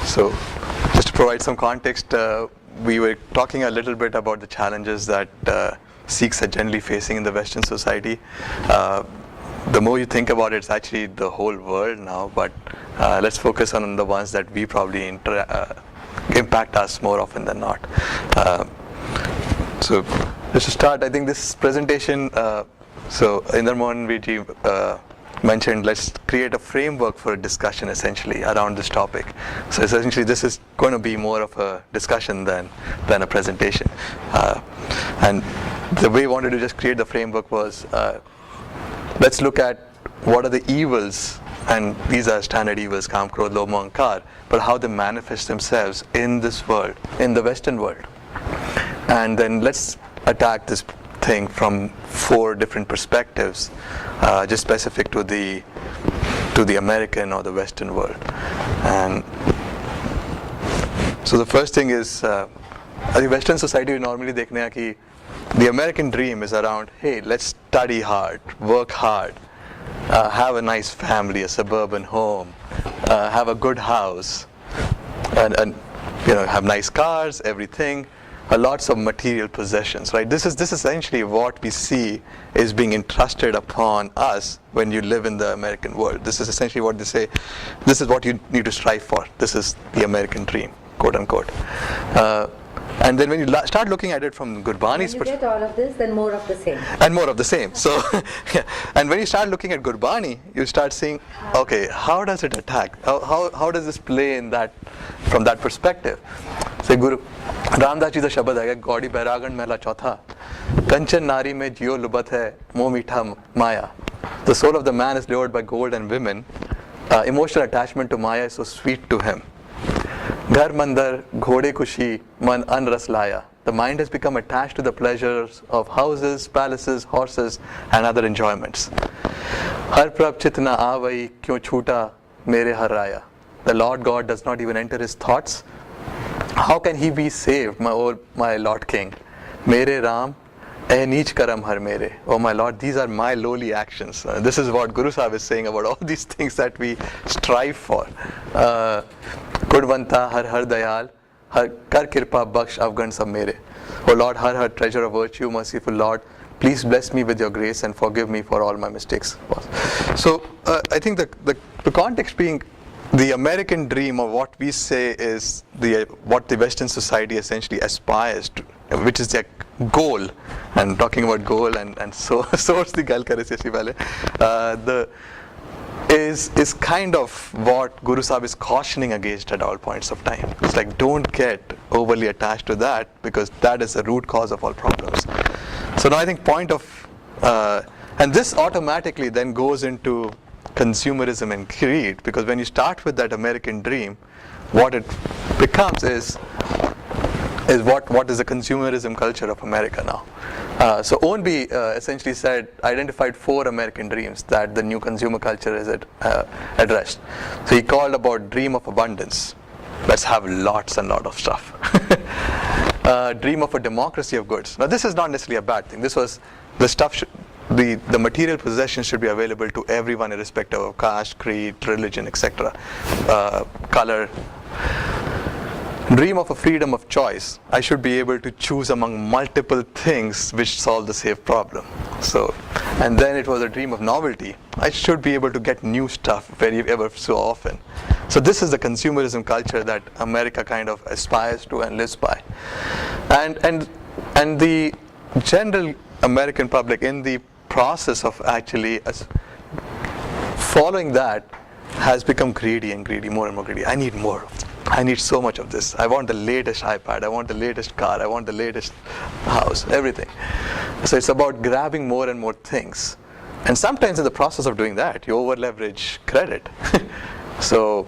So, just to provide some context, we were talking a little bit about the challenges that Sikhs are generally facing in the Western society. The more you think about it, it's actually the whole world now, but let's focus on the ones that we probably impact us more often than not. So just to start, I think this presentation, so Inder Mohan Viji mentioned, let's create a framework for a discussion essentially around this topic. So essentially this is going to be more of a discussion than a presentation. And the way we wanted to just create the framework was, let's look at what are the evils, and these are standard evils, Kam, Krodh, Lobh, Moh, Ahankar, but how they manifest themselves in this world, in the Western world. And then let's attack this thing from 4 different perspectives, just specific to the American or the Western world. And so the first thing is, the Western society we normally dekhne hai ki the American dream is around, hey, let's study hard, work hard, have a nice family, a suburban home, have a good house, and have nice cars, everything, lots of material possessions, right? This is essentially what we see is being entrusted upon us when you live in the American world. This is essentially what they say, this is what you need to strive for. This is the American dream, quote unquote. And then when you start looking at it from Gurbani's perspective, you get all of this, then more of the same. And more of the same. So, yeah. And when you start looking at Gurbani, you start seeing, okay, how does it attack? How does this play in that, from that perspective? So Guru Ramdas ji da shabad hai, Gaudi Bairagan Mehla Chautha, Kanchan Nari mein jiyo lubat hai, moh meetha maya. The soul of the man is lured by gold and women. Emotional attachment to Maya is so sweet to him. Ghar mandar, ghode kushi, man anras laya. The mind has become attached to the pleasures of houses, palaces, horses, and other enjoyments. Har prab chitna avai, kyun chuta mere haraya. The Lord God does not even enter his thoughts. How can he be saved, my Lord King? Mere Ram, eh neech karam har mere. Oh my Lord, these are my lowly actions. This is what Guru Sahib is saying about all these things that we strive for. Kudvanta har dayal, har kar kirpa baksh afghan sab mere. Oh Lord, har treasure of virtue, merciful Lord, please bless me with your grace and forgive me for all my mistakes. So I think the context being the American dream, or what we say is what the Western society essentially aspires to, which is their goal. And talking about goal and source the gal kare se pehle, is kind of what Guru Sahib is cautioning against at all points of time. It's like, don't get overly attached to that, because that is the root cause of all problems. So now I think and this automatically then goes into consumerism and greed, because when you start with that American dream, what it becomes is what is the consumerism culture of America now. So Ownby essentially identified 4 American dreams that the new consumer culture is addressed. So he called about dream of abundance. Let's have lots and lot of stuff. Dream of a democracy of goods. Now this is not necessarily a bad thing. This was the stuff. The material possessions should be available to everyone irrespective of caste, creed, religion, etc. Color. Dream of a freedom of choice. I should be able to choose among multiple things which solve the same problem. So, and then it was a dream of novelty. I should be able to get new stuff ever so often. So this is the consumerism culture that America kind of aspires to and lives by. And the general American public, in the process of actually following that, has become greedy and greedy, more and more greedy. I need more. I need so much of this. I want the latest iPad. I want the latest car. I want the latest house, everything. So it's about grabbing more and more things. And sometimes in the process of doing that, you over leverage credit. So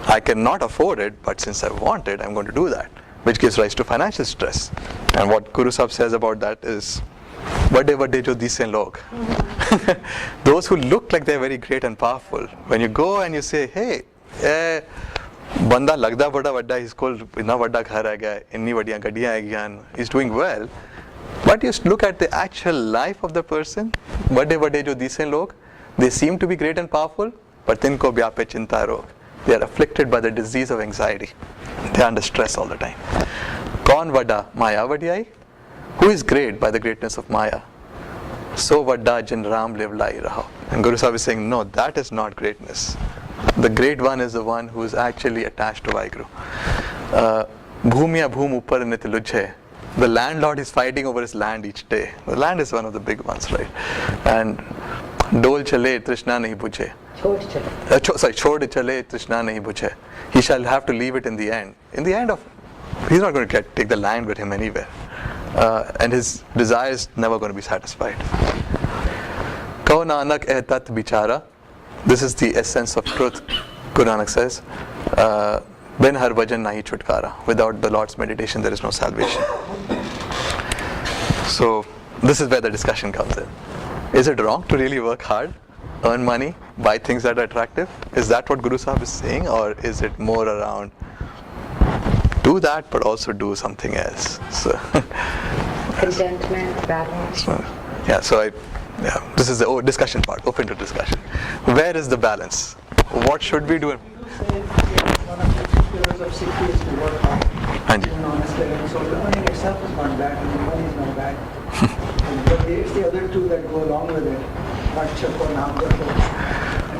I cannot afford it, but since I want it, I'm going to do that, which gives rise to financial stress. And what Guru Sahib says about that is, "Vade vade jo dise log." Those who look like they're very great and powerful, when you go and you say, hey, banda lagda bada vadda, his kol itna vadda ghar hai gaya, inni vadiyan gadiyan hai gyan, he's doing well. But you look at the actual life of the person, vade vade jo dise log, they seem to be great and powerful, but tinko bya pe chinta rog. They are afflicted by the disease of anxiety. They are under stress all the time. Kaun vada Maya vadiyai? Who is great by the greatness of Maya? So vada jin Ram live lai raha. And Guru Sahib is saying, no, that is not greatness. The great one is the one who is actually attached to Vaheguru. Bhumya bhum upar nit lujhe. The landlord is fighting over his land each day. The land is one of the big ones, right? And dol chale trishna nahi bujhe. Chhod chale trishna nahi bujhe. He shall have to leave it in the end. In the end of, he's not going to take the land with him anywhere. And his desire is never going to be satisfied. Kau nanak eh tat Vichara. This is the essence of truth, Guru Nanak says. Ben har bhajan nahi chutkara. Without the Lord's meditation, there is no salvation. So, this is where the discussion comes in. Is it wrong to really work hard, earn money, buy things that are attractive? Is that what Guru Sahib is saying? Or is it more around do that but also do something else? So Contentment, balance. This is the discussion part, open to discussion. Where is the balance? What should we do? One of the pillars of Sikh is to work hard. Honestly, and so the earning itself is not bad, and the money is not bad. But it's the other two that go along with it.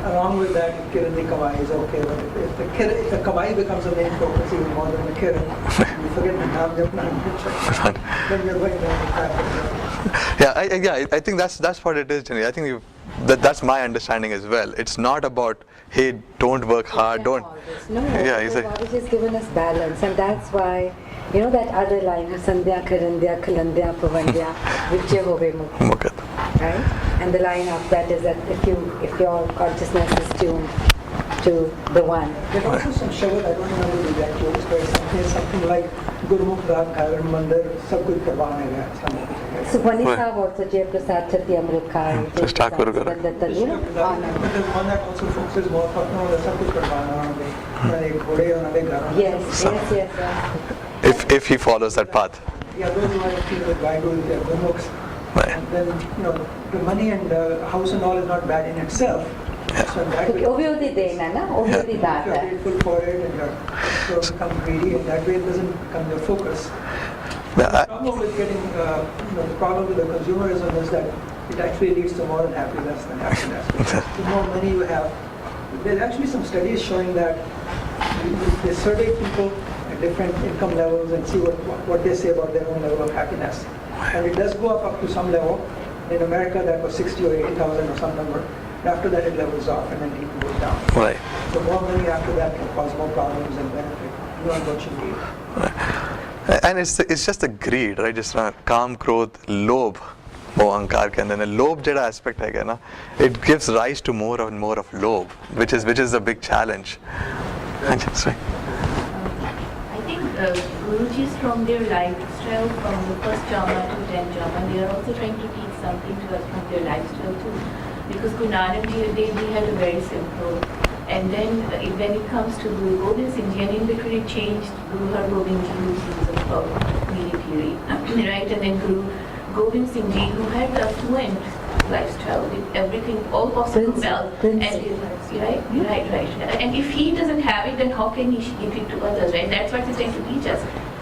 Along with that, Kirandi Kawai is okay. But if the Kawai becomes the main focus even more than the Kiran, you forget the Naam Japna, then you're going down the path. I think that's what it is, Jenny. I think that's my understanding as well. It's not about, hey, don't work hard, don't. No, God has given us balance, and that's why, that other line, Sandhya Karandya Kalandya Pavandya Vichya Hove Mukhat. Right? And the line of that is that if your consciousness is tuned to the one. There's also some Shabad, I don't remember the exact words, but something like Gurmukh Dham Karan Mandir, Sab Kuch Karwane Gaya. Supani Sahib also Jay Prasad Chati Amrit Khai. Just talk Guru Guru. But there's one that also focuses more on Sab Kuch Karwane. Yes. If he follows that path. Yeah, those who are feel with Vaheguru, they're Gurmukhs. And then, the money and the house and all is not bad in itself. So that way, Obhyoti Dena, na? Obhyoti if you're Data. grateful for it and you become greedy, and that way it doesn't become your focus. The problem with the problem with the consumerism is that it actually leads to more unhappiness than happiness. The more money you have, there's actually some studies showing that they survey people at different income levels and see what they say about their own level of happiness. And it does go up to some level. In America, that was 60 or 80,000 or some number. And after that, it levels off and then it goes down. Right. So more money after that can cause more problems and benefit beyond what you need. Right. And it's just the greed, right? Just काम क्रोध लोभ वो अहंकार के अंदर लोभ जड़ा aspect है ना, it gives rise to more and more of loभ, which is a big challenge. Sorry. I think Guruji's from their lifestyle, from the first jhana to 10 jhana, they are also trying to teach something to us from their lifestyle too. Because Guru Nanak Ji, they had a very simple. And then when it comes to Guru Gobind Singh Ji, and in between it changed Guru Har Gobind Ji, who was of Miri Piri, right? And then Guru Gobind Singh Ji, who had a fluent lifestyle with everything, all possible wealth. And right. And if he doesn't have it, then how can he give it to others, right? That's what he's trying to teach us.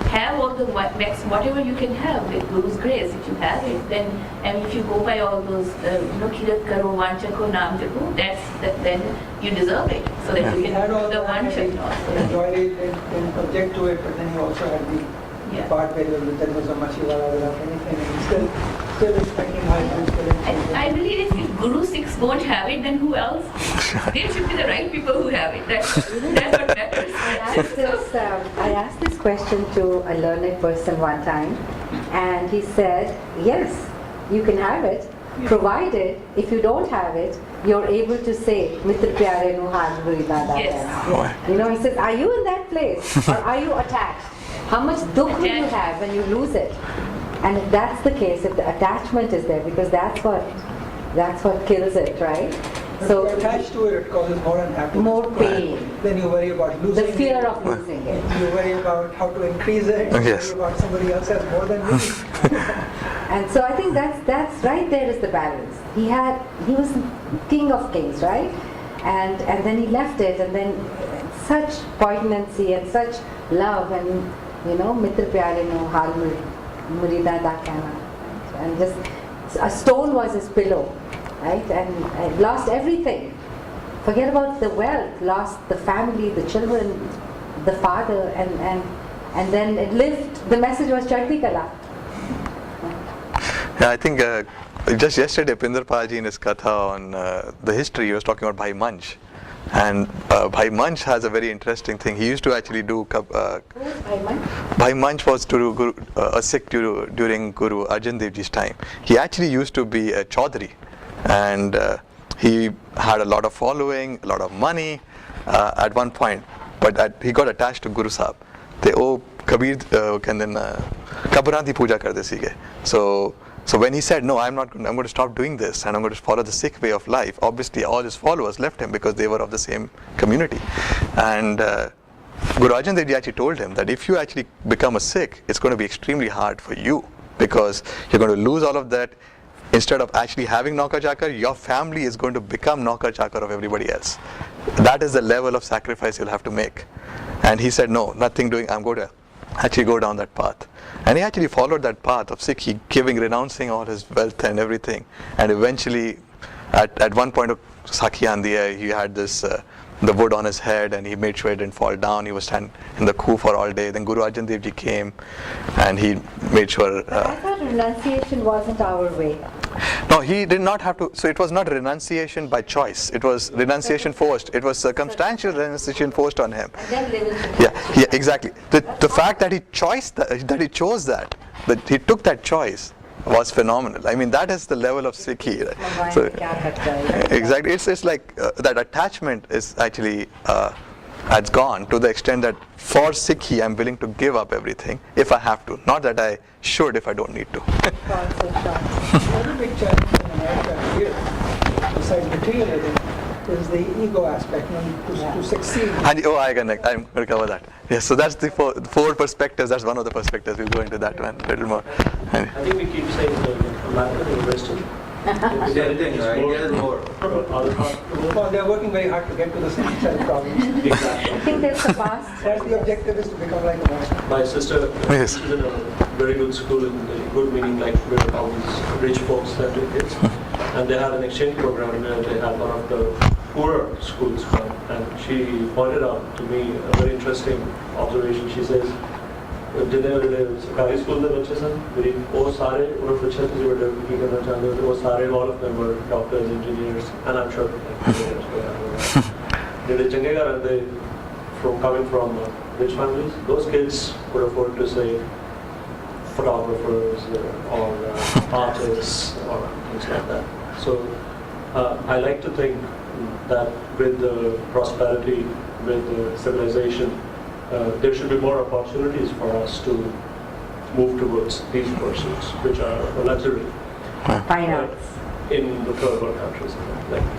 Have all the whatever you can have with Guru's grace. If you have it, then, and if you go by all those, kirat karo, vanchako, naam japo, then you deserve it. So that you can do the vanchak also. Enjoyed it and object to it, but then you also had the part where there was a machiwala without anything, and still expecting high. I believe if Guru Sikhs won't have it, then who else? They should be the right people who have it. That's what matters. I asked this question to a learned person one time, and he said, yes, you can have it, provided if you don't have it, you're able to say, Mitra Pyare nu haat buri dada. Yes. He says, are you in that place, or are you attached? How much dukh will you have when you lose it? And if that's the case, if the attachment is there, because that's what kills it, right? So if you're attached to it, it causes more unhappiness. More pain. Then you worry about losing the fear of losing it. You worry about how to increase it. Yes. You worry about somebody else has more than me. And so I think that's right there is the balance. He was king of kings, right? And then he left it, and then such poignancy and such love, and mitra pyare no hal murida da kehna, and just a stone was his pillow, right? And lost everything. Forget about the wealth, lost the family, the children, the father, and then it lived. The message was Chardi Kala. Yeah, I think just yesterday, Pinder Paji in his katha on the history, he was talking about Bhai Manch. And Bhai Manch has a very interesting thing. He used to actually do. Who was Bhai Manch? Bhai Manch was a Sikh during Guru Arjan Dev Ji's time. He actually used to be a Chaudhary, and he had a lot of following, a lot of money at one point. But he got attached to Guru Sahib. They Kabir Kabran di puja karde sige. So when he said, no, I'm going to stop doing this and I'm going to follow the Sikh way of life, obviously all his followers left him because they were of the same community. And Guru Arjan Dev Ji actually told him that if you actually become a Sikh, it's going to be extremely hard for you because you're going to lose all of that. Instead of actually having Naukar Chakar, your family is going to become Naukar Chakar of everybody else. That is the level of sacrifice you'll have to make. And he said, no, nothing doing, I'm going to actually go down that path. And he actually followed that path of Sikh, renouncing all his wealth and everything. And eventually, at one point of Sakhi Andiya, he had this, the wood on his head, and he made sure it didn't fall down. He was standing in the khu for all day. Then Guru Arjan Dev Ji came, and he made sure. I thought renunciation wasn't our way. No, he did not have to. So it was not renunciation by choice. It was renunciation forced. It was circumstantial renunciation forced on him. And then live in Yeah, exactly. The fact that he chose that he took that choice was phenomenal. I mean, that is the level of Sikhi. Right? So, exactly. It's like that attachment is actually has gone to the extent that for Sikhi, I'm willing to give up everything if I have to. Not that I should if I don't need to. Another big challenge in America here, besides materialism, is the ego aspect, to succeed. And, I'm going to cover that. Yes, so that's the four perspectives. That's one of the perspectives. We'll go into that one a little more. I think we keep saying America and Western. There's more. Well, they're working very hard to get to the same set of problems. Exactly. I think there's the past. That's the objective, is to become like the West. My sister, Yes. she's in a very good school, in good meaning, like where all these rich folks have their kids. And they have an exchange program where they have one of the poorer schools come. And she pointed out to me a very interesting observation. She says, जितने बड़े सरकारी school के बच्चे सन मेरी वो सारे उन्होंने पूछा कि जो बड़े की करना चाहते थे वो सारे all of them were doctors, engineers, and I'm sure they चंगे घर they from coming from rich families. Those kids could afford to say photographers or artists or things like that. So I like to think that with the prosperity, with the civilization, there should be more opportunities for us to move towards these pursuits, which are a luxury Fine arts. in the third world countries.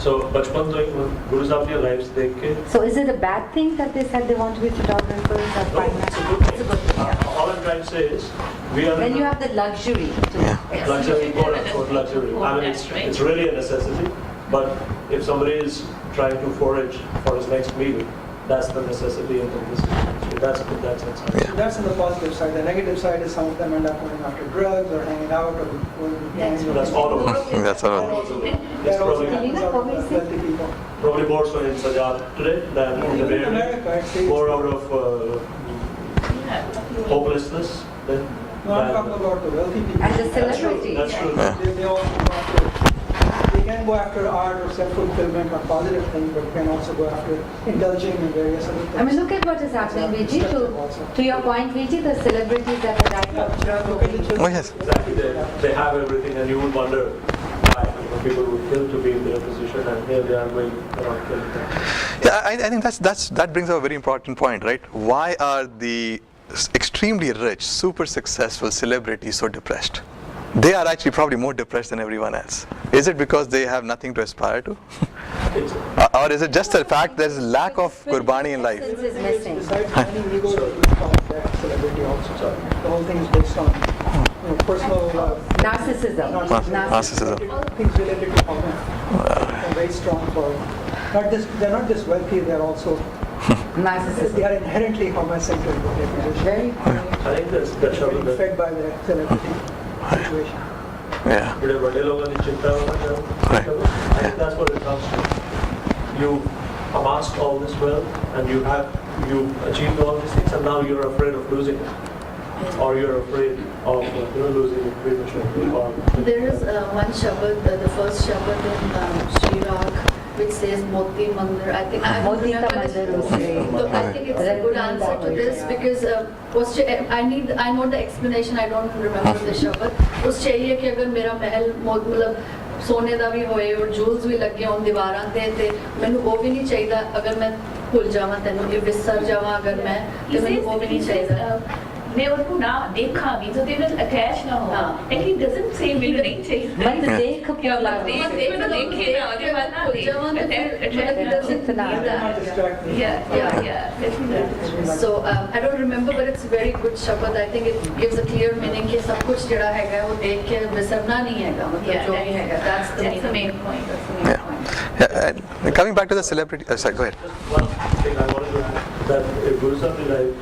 So, bachpan to Guru Sahib ki lives dekh ke. So is it a bad thing that they said they want to be photographers or No, fine it's arts? a good thing. It's a good thing. Yeah. All I'm trying to say is, we are Then you have the luxury to luxury, quote unquote luxury. I mean, it's really a necessity. But if somebody is trying to forage for his next meal, that's the necessity in this industry. That's in that sense. So that's on the positive side. The negative side is some of them end up going after drugs or hanging out or going to gangs. That's all of us. That's all. It's That also probably, happens out of wealthy people. probably more so in Sajad today than in the Even Bay in Area. America, I'd say More out of hopelessness than. no, I'm talking about the wealthy people. And the That's true. celebrity. That's true. Yeah. They also go after, they can go after art or self-fulfillment or positive things, but can also go after indulging in various other things. I mean, look at what is happening, Viji. To your point, Viji, the celebrities that are dying of drug Look at the overdose. children. Oh, yes. Exactly, they have everything, and you would wonder why people would kill to be in their position, and here they are going around killing them. Yeah, I think that brings up a very important point, right? Why are the extremely rich, super successful celebrities so depressed? They are actually probably more depressed than everyone else. Is it because they have nothing to aspire to? It's, Or is it just the fact there's a lack of qurbani in life? Essence is missing. Besides finding ego, it's based on that celebrity also. The whole thing is based on personal Narcissism. Narcissism. Things related to power. They're very strong for. They're not just wealthy. They're also Narcissism. They are inherently homocentric. Very I think that's Being शब्द fed by the celebrity situation. Yeah. बड़े बड़े लोगों ने चिंता Right. I think that's what it comes to. You amassed all this wealth and you achieved all these things, and now you're afraid of losing it, or you're afraid of losing it prematurely. Or There is one Shabad, the first Shabad in Sri Rag, which says Moti Mandir. I think I Moti ka remember mandir this. usre. So I think it's a good answer to this because I know the explanation. I don't remember the Shabad. उस चाहिए कि अगर मेरा महल मतलब सोने ਦਾ ਵੀ ਹੋਏ ਔਰ ਜੂਲਸ ਵੀ ਲੱਗੇ ਹੋਣ ਦੀਵਾਰਾਂ ਤੇ ਮੈਨੂੰ ਉਹ ਵੀ ਨਹੀਂ ਚਾਹੀਦਾ ਅਗਰ ਮੈਂ ਭੁੱਲ ਜਾਵਾਂ ਤੈਨੂੰ ਇਹ ਵਿਸਰ ਜਾਵਾਂ ਅਗਰ ਮੈਂ ਤੇ ਮੈਨੂੰ ਉਹ ਵੀ ਨਹੀਂ ਚਾਹੀਦਾ मैं उनको ना देखा भी तो they will attach ना हो and he doesn't say मेरे नहीं चाहिए मत देख क्या भुला मत देख देखे ना और बाद ना भुल जावां तो फिर So I don't remember, but it's very good Shabad. I think it gives a clear meaning कि सब कुछ जड़ा हैगा वो देख के विसरना नहीं हैगा मतलब जो भी हैगा that's the main point. That's the main Yeah. point. Yeah. And coming back to the celebrity, sorry, go ahead. just one thing I wanted to add, that if Guru Sahib like,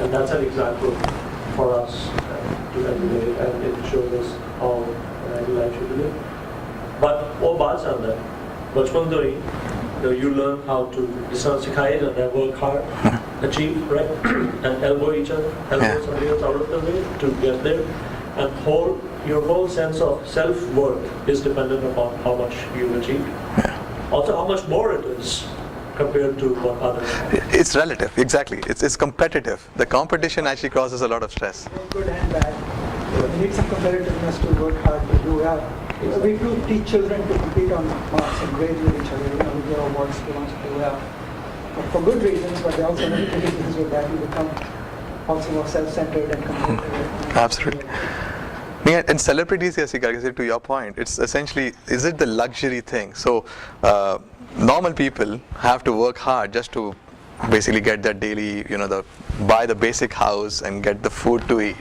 and that's an example for us to emulate, and it shows us how an ideal life should be lived. But वो बात समझ है, बचपन तो ही you learn how to सिखाए जाता है, work hard, achieve, right, and elbow each other, elbow somebody else out of the way to get there, and your whole sense of self-worth is dependent upon how much you achieve. Also, how much more it is compared to what others have. It's relative, exactly. It's competitive. The competition actually causes a lot of stress. Good and bad. You need some competitiveness to work hard to do well. We do teach children to compete on marks and grades with each other. With their awards, they want to do well. But for good reasons, but they also have reasons with that. You become also more self-centered and competitive. Absolutely. Yeah, and celebrities, yes, to your point, it's essentially, is it the luxury thing? So, normal people have to work hard just to basically get their daily, buy the basic house and get the food to eat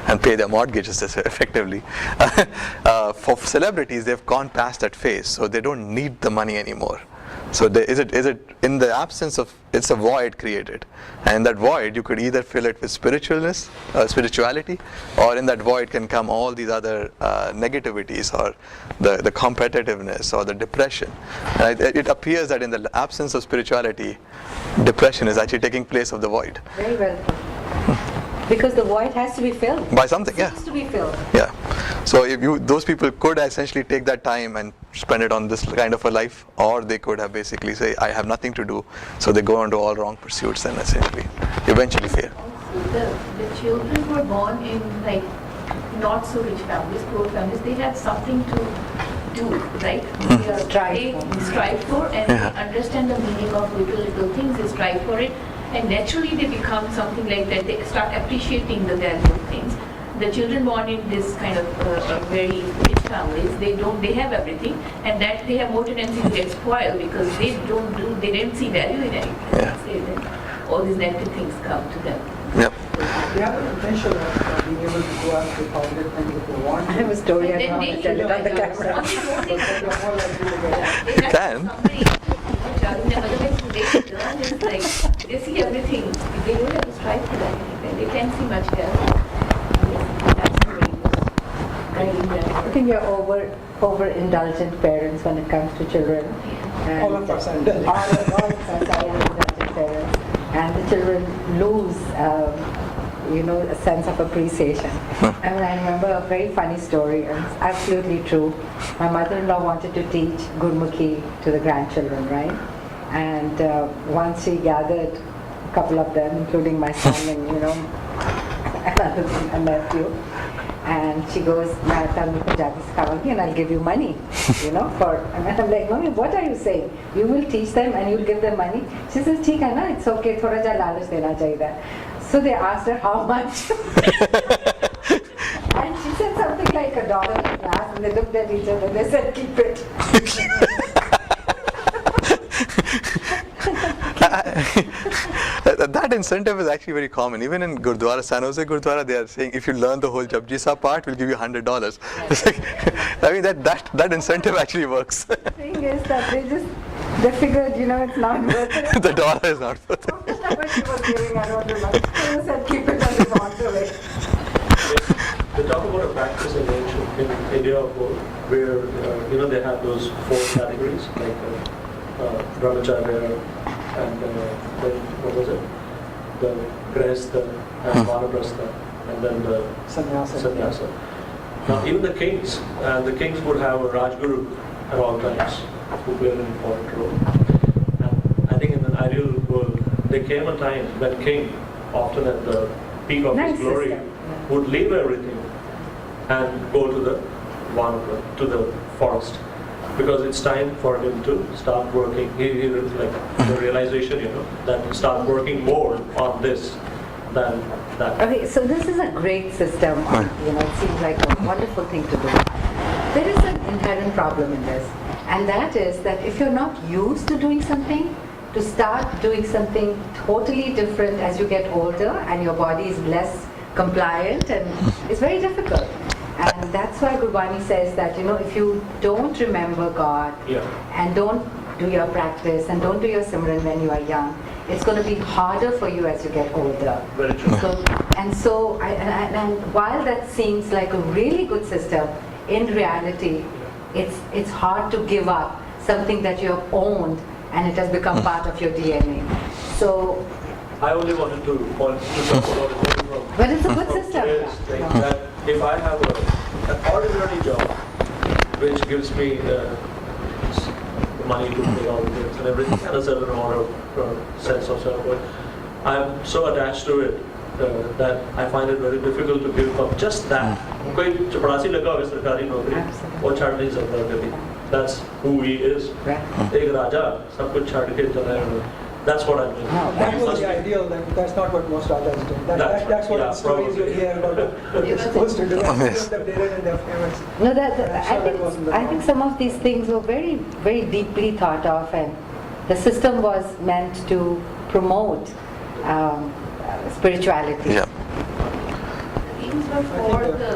and pay their mortgages effectively. For celebrities, they've gone past that phase, so they don't need the money anymore. So is it in the absence of, it's a void created, and in that void you could either fill it with spirituality, or in that void can come all these other negativities or the competitiveness or the depression. And it appears that in the absence of spirituality, depression is actually taking place of the void. Very well put. Because the void has to be filled. By something, It yeah. has to be filled. Yeah. So if those people could essentially take that time and spend it on this kind of a life, or they could have basically say, I have nothing to do, so they go on to all wrong pursuits and essentially eventually fail. The children who are born in like not so rich families, poor families, they have something to do, right? They strive for and they understand the meaning of little things, they strive for it, and naturally they become something like that. They start appreciating the value of things. The children born in this kind of very rich families, they have everything, and that they have more tendency to get spoiled because they didn't see value in anything. Yeah. So then all these negative things come to them. Yep. They have the potential of being able to go after positive things if they want I have a to. story I And then want to they- tell it on the camera. On the road, But they're more likely to get They have can. somebody, otherwise they learn is like, they see everything. They don't have to strive for that. They can see much better. That's the way it guiding them. I think we are over-indulgent parents when it comes to children. And All of us are indulgent. All of us are indulgent parents. And the children lose, a sense of appreciation. I mean, I remember a very funny story, and it's absolutely true. My mother-in-law wanted to teach Gurmukhi to the grandchildren, right? And once she gathered a couple of them, including my son and, a nephew, and she goes, "Tell me Punjabi sikhawagi and I'll give you money," and I'm like, "Mommy, what are you saying? You will teach them and you'll give them money?" She says, "Theek hai na, it's okay, thoda ja lalaч dena chahiye." So they asked her how much, and she said something like $1 in class, and they looked at each other and they said, "Keep it." That incentive is actually very common. Even in Gurdwara, San Jose Gurdwara, they are saying if you learn the whole Japji Sahib part, we'll give you $100. It's like, I mean that incentive actually works. The thing is that They figured, it's not worth it. The dollar is not worth it. What she was giving, I don't remember. She said, keep it on the contrary. They talk about a practice in India where they have those 4 categories like brahmacharya and then what was it? The grahastha and vanaprastha and then the sannyasa. Now even the kings would have a Rajguru at all times who played an important role. And I think in an ideal world there came a time when king, often at the peak of his glory, would leave everything and go to the Vanapra, to the forest, because it's time for him to start working. He like the realization, that start working more on this than that. Okay, so this is a great system. It seems like a wonderful thing to do. There is an inherent problem in this, and that is that if you're not used to doing something, to start doing something totally different as you get older and your body is less compliant, and it's very difficult. And that's why Gurbani says that, if you don't remember God and don't do your practice and don't do your Simran when you are young, it's going to be harder for you as you get older. Very true. And while that seems like a really good system, in reality, it's hard to give up something that you have owned and it has become part of your DNA. So I only wanted to point to talk about it from but it's a good system. today's thing, that if I have an ordinary job which gives me the money to pay all the bills and everything and a certain amount of sense of self-worth, I'm so attached to it that I find it very difficult to give up just that. कोई चपरासी लगा होगा सरकारी नौकरी, वो छाड़ नहीं सकता कभी. That's who he is. एक राजा सब कुछ छाड़ के चला है. That's what I mean. No, That was the ideal. That's not what most rajas do. That's what the stories you hear about what they're supposed to do. Yes. They did it and they're famous. No, I I think some of these things were very, very deeply thought of, and the system was meant to promote spirituality. Yeah. Things were for the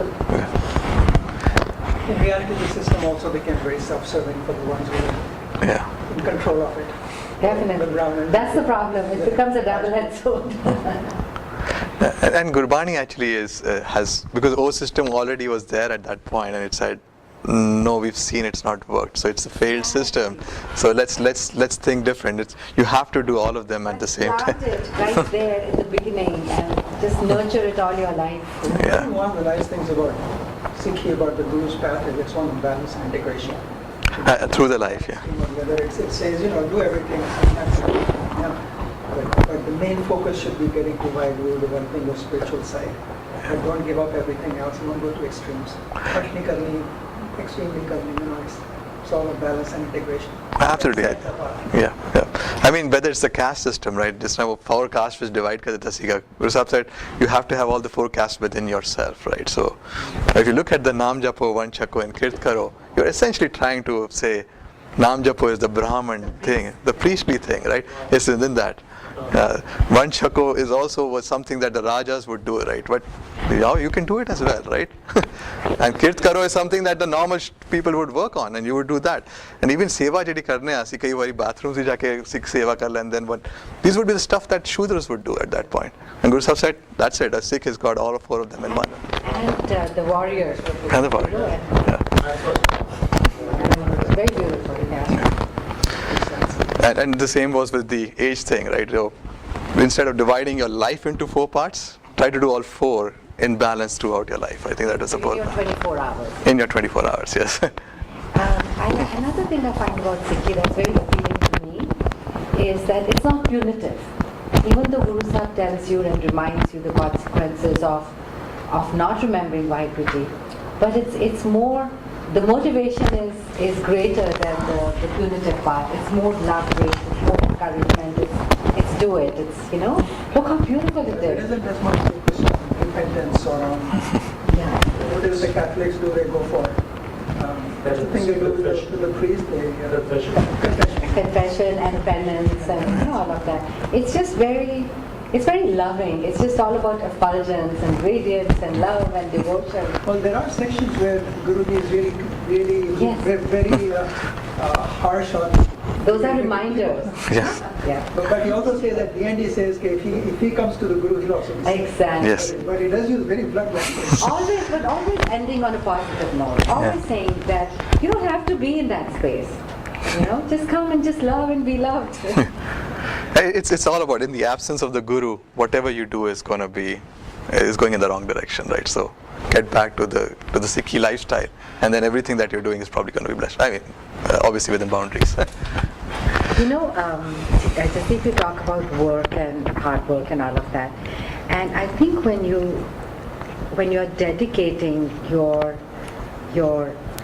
In reality, the system also became very self-serving for the ones who were Yeah. in control of it. Definitely. That's the problem. It becomes a double-edged sword. And Gurbani actually has, because O system already was there at that point, and it said, no, we've seen it's not worked, so it's a failed system. So let's think different. You have to do all of them at the same time. Start it right there in the beginning and just nurture it all your life. Yeah. One of the nice things about Sikhi, about the Guru's path, is it's one of balance and integration. Through the life, yeah. Whether it says, do everything, but the main focus should be getting to why you're developing your spiritual side. But don't give up everything else, don't go to extremes. Extremely karni, it's all about balance and integration. Absolutely. Yeah. I mean, whether it's the caste system, right? Just now, 4 castes which divide ka deta siga. Guru Sahib said you have to have all the 4 castes within yourself, right? So, if you look at the Naam Japo, Vanchako, and Kirt Karo, you're essentially trying to say Naam Japo is the Brahman thing, the priestly thing, right? It's within that. Vanchako was something that the Rajas would do, right? But you can do it as well, right? And Kirt Karo is something that the normal people would work on, and you would do that. And even Seva jedi karne aasi, kai bari bathrooms hi jaake Sikh Seva kar le, and then these would be the stuff that Shudras would do at that point. And Guru Sahib said, that's it, a Sikh has got all 4 of them in one. And the warriors. And the warrior. Yeah. Very beautiful, yeah. And the same was with the age thing, right? So instead of dividing your life into 4 parts, try to do all 4 in balance throughout your life. I think that is a In your 24 hours. In your 24 hours, yes. Another thing I find about Sikhi that's very appealing to me is that it's not punitive. Even though Guru Sahib tells you and reminds you the consequences of not remembering Vaheguruji, but it's more, the motivation is greater than the punitive part. It's more love-based, it's more encouragement, it's do it, it's, look how beautiful it There is. isn't as much focus on repentance or on what is the Catholics do, they go for. That's the thing they do to the priest, they Confession and penance and all of that. It's just it's very loving. It's just all about effulgence and radiance and love and devotion. Well, there are sections where Guruji is really Yes. very harsh on. Those are reminders. Yes. Yeah. But he also says at the end, he says, okay, if he comes to the Guru, he'll also be saved. Exactly. Yes. But he does use very blunt language. Always ending on a positive note. Always saying that you don't have to be in that space. You know, just come and just love and be loved. It's all about, in the absence of the Guru, whatever you do is going in the wrong direction, right? So get back to the Sikhi lifestyle, and then everything that you're doing is probably going to be blessed. I mean, obviously within boundaries. You know, just if you talk about work and hard work and all of that, and I think when you're dedicating your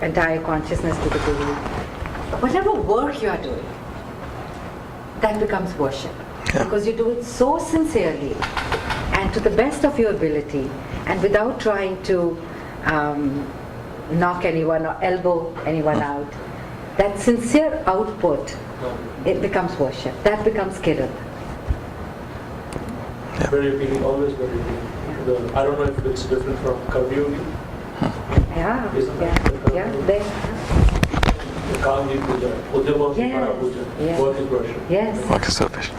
entire consciousness to the Guru, whatever work you are doing, that becomes worship. Yeah. Because you do it so sincerely and to the best of your ability, and without trying to knock anyone or elbow anyone out. That sincere output, it becomes worship. That becomes kiran. Very appealing, always very appealing. I don't know if it's different from Karmyogi. Yeah, Isn't that yeah. Kamji Puja, Udyama Yes, Para Puja, yes. work is worship. Yes. Work is selfish.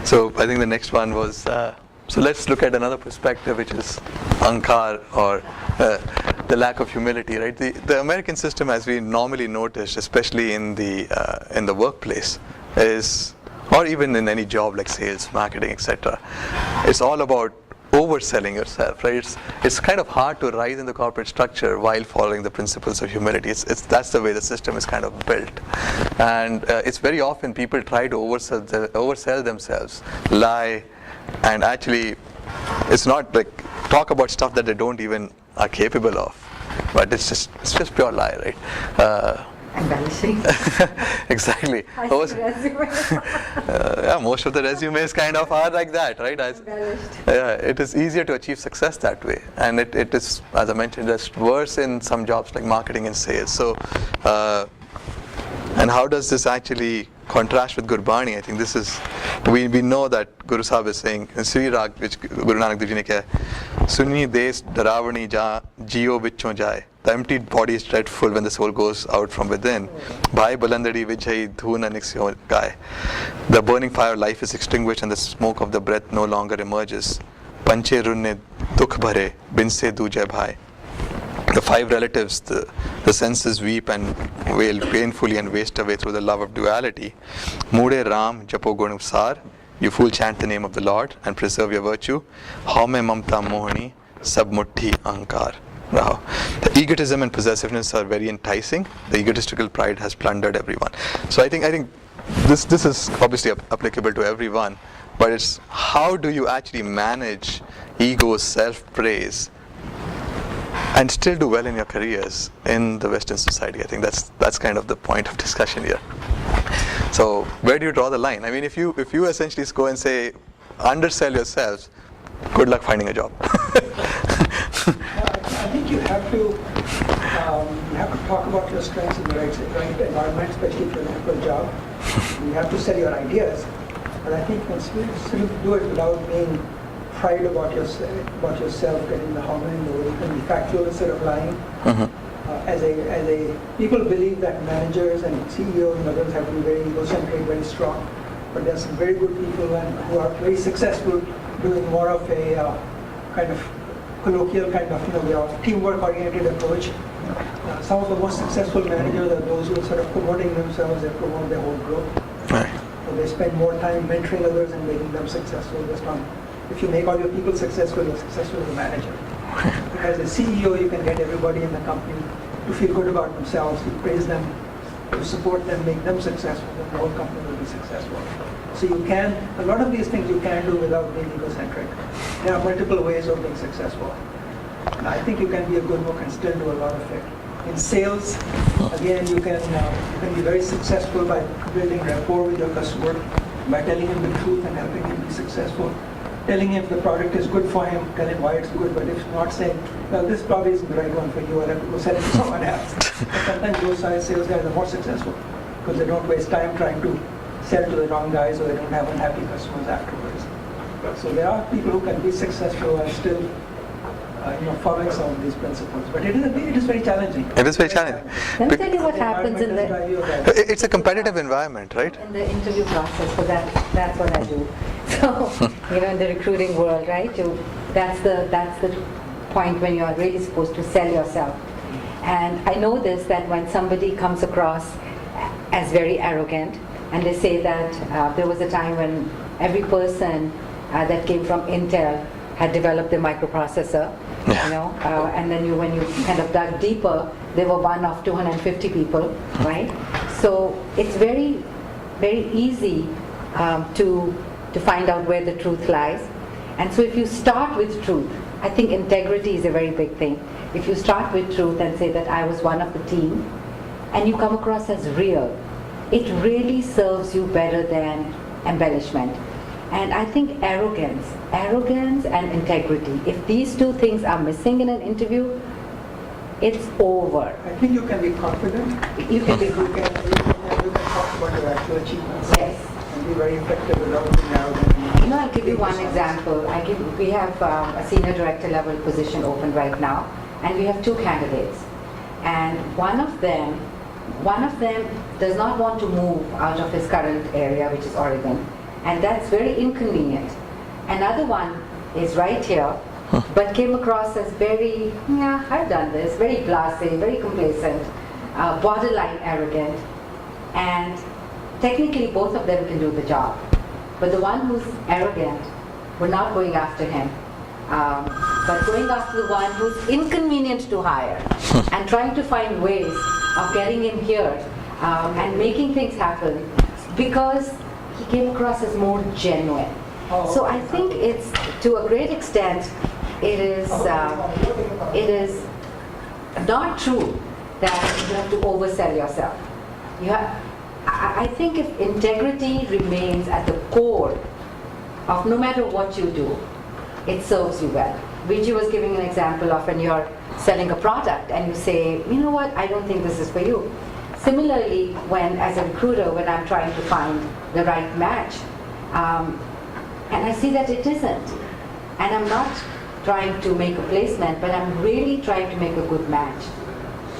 So I think the next one was, so let's look at another perspective, which is ankar, or the lack of humility, right? The American system, as we normally notice, especially in the workplace, is, or even in any job like sales, marketing, etc., it's all about overselling yourself, right? It's kind of hard to rise in the corporate structure while following the principles of humility. That's the way the system is kind of built, and it's very often people try to oversell themselves, lie, and actually, it's not like talk about stuff that they don't even are capable of, but it's just pure lie, right? Embellishing. Exactly. I see resume. Yeah, most of the resumes kind of are like that, right? Embellished. Yeah, it is easier to achieve success that way, and it is, as I mentioned, just worse in some jobs like marketing and sales. So, and how does this actually contrast with Gurbani? I think this is, we know that Guru Sahib is saying in Sri Rag, which Guru Nanak Dev Ji ne kaha, Suni des daravani ja jio vichon jaye. The empty body is dreadful when the soul goes out from within. Bhai balandadi vijay dhuna niksyo gaye. The burning fire of life is extinguished and the smoke of the breath no longer emerges. Panche runne dukh bhare binse dujay bhai. The five relatives, the senses weep and wail painfully and waste away through the love of duality. Mude Ram japo gunusar. You fool, chant the name of the Lord and preserve your virtue. Haume mamta mohani sab mutti ankar. Now, the egotism and possessiveness are very enticing. The egotistical pride has plundered everyone. So I think this is obviously applicable to everyone, but it's how do you actually manage ego, self-praise, and still do well in your careers in the Western society? I think that's kind of the point of discussion here. So where do you draw the line? I mean, if you essentially go and say undersell yourselves, good luck finding a job. I think you have to talk about your strengths in the right environment, especially if you're looking for a job. You have to sell your ideas, but I think you can still do it without being pride about yourself, getting the harmony in the way. You can be factual instead of lying. Mm-hmm. People believe that managers and CEOs and others have to be very egocentric, very strong, but there are some very good people who are very successful doing more of a kind of colloquial kind of, teamwork oriented approach. Some of the most successful managers are those who are sort of promoting themselves and promote their whole group. Right. So they spend more time mentoring others and making them successful. If you make all your people successful, you're successful as a manager. As a CEO, you can get everybody in the company to feel good about themselves, to praise them, to support them, make them successful, and the whole company will be successful. So a lot of these things you can do without being egocentric. There are multiple ways of being successful. And I think you can be a good book and still do a lot of it. In sales, again, you can be very successful by building rapport with your customer, by telling him the truth and helping him be successful. Telling him if the product is good for him, tell him why it's good, but if not, saying, well, this probably isn't the right one for you, I'll have to go sell it to someone else. But sometimes those sales guys are more successful because they don't waste time trying to sell to the wrong guys, or they don't have unhappy customers afterwards. So there are people who can be successful and still following some of these principles. But it is very challenging. It is very challenging. Let me tell you what happens in It's a competitive environment, right? in the interview process. So that's what I do. So in the recruiting world, right? That's the point when you are really supposed to sell yourself. And I know this, that when somebody comes across as very arrogant, and they say that there was a time when every person that came from Intel had developed a microprocessor, and then when you kind of dug deeper, they were one of 250 people, right? So it's very, very easy to find out where the truth lies. And so if you start with truth, I think integrity is a very big thing. If you start with truth and say that I was one of the team, and you come across as real, it really serves you better than embellishment. And I think arrogance and integrity, if these two things are missing in an interview, it's over. I think you can be confident. You can be You can talk about your actual achievements. Yes. And be very effective without being arrogant. I'll give you one example. We have a senior director level position open right now, and we have two candidates. And one of them does not want to move out of his current area, which is Oregon, and that's very inconvenient. Another one is right here, but came across as very, I've done this, very blasé, very complacent, borderline arrogant, and technically both of them can do the job. But the one who's arrogant, we're not going after him, but going after the one who's inconvenient to hire and trying to find ways of getting him here and making things happen because he came across as more genuine. So I think it's, to a great extent, it is not true that you have to oversell yourself. I think if integrity remains at the core of no matter what you do, it serves you well. Vijay was giving an example of when you're selling a product and you say, you know what, I don't think this is for you. Similarly, as a recruiter, when I'm trying to find the right match, and I see that it isn't, and I'm not trying to make a placement, but I'm really trying to make a good match,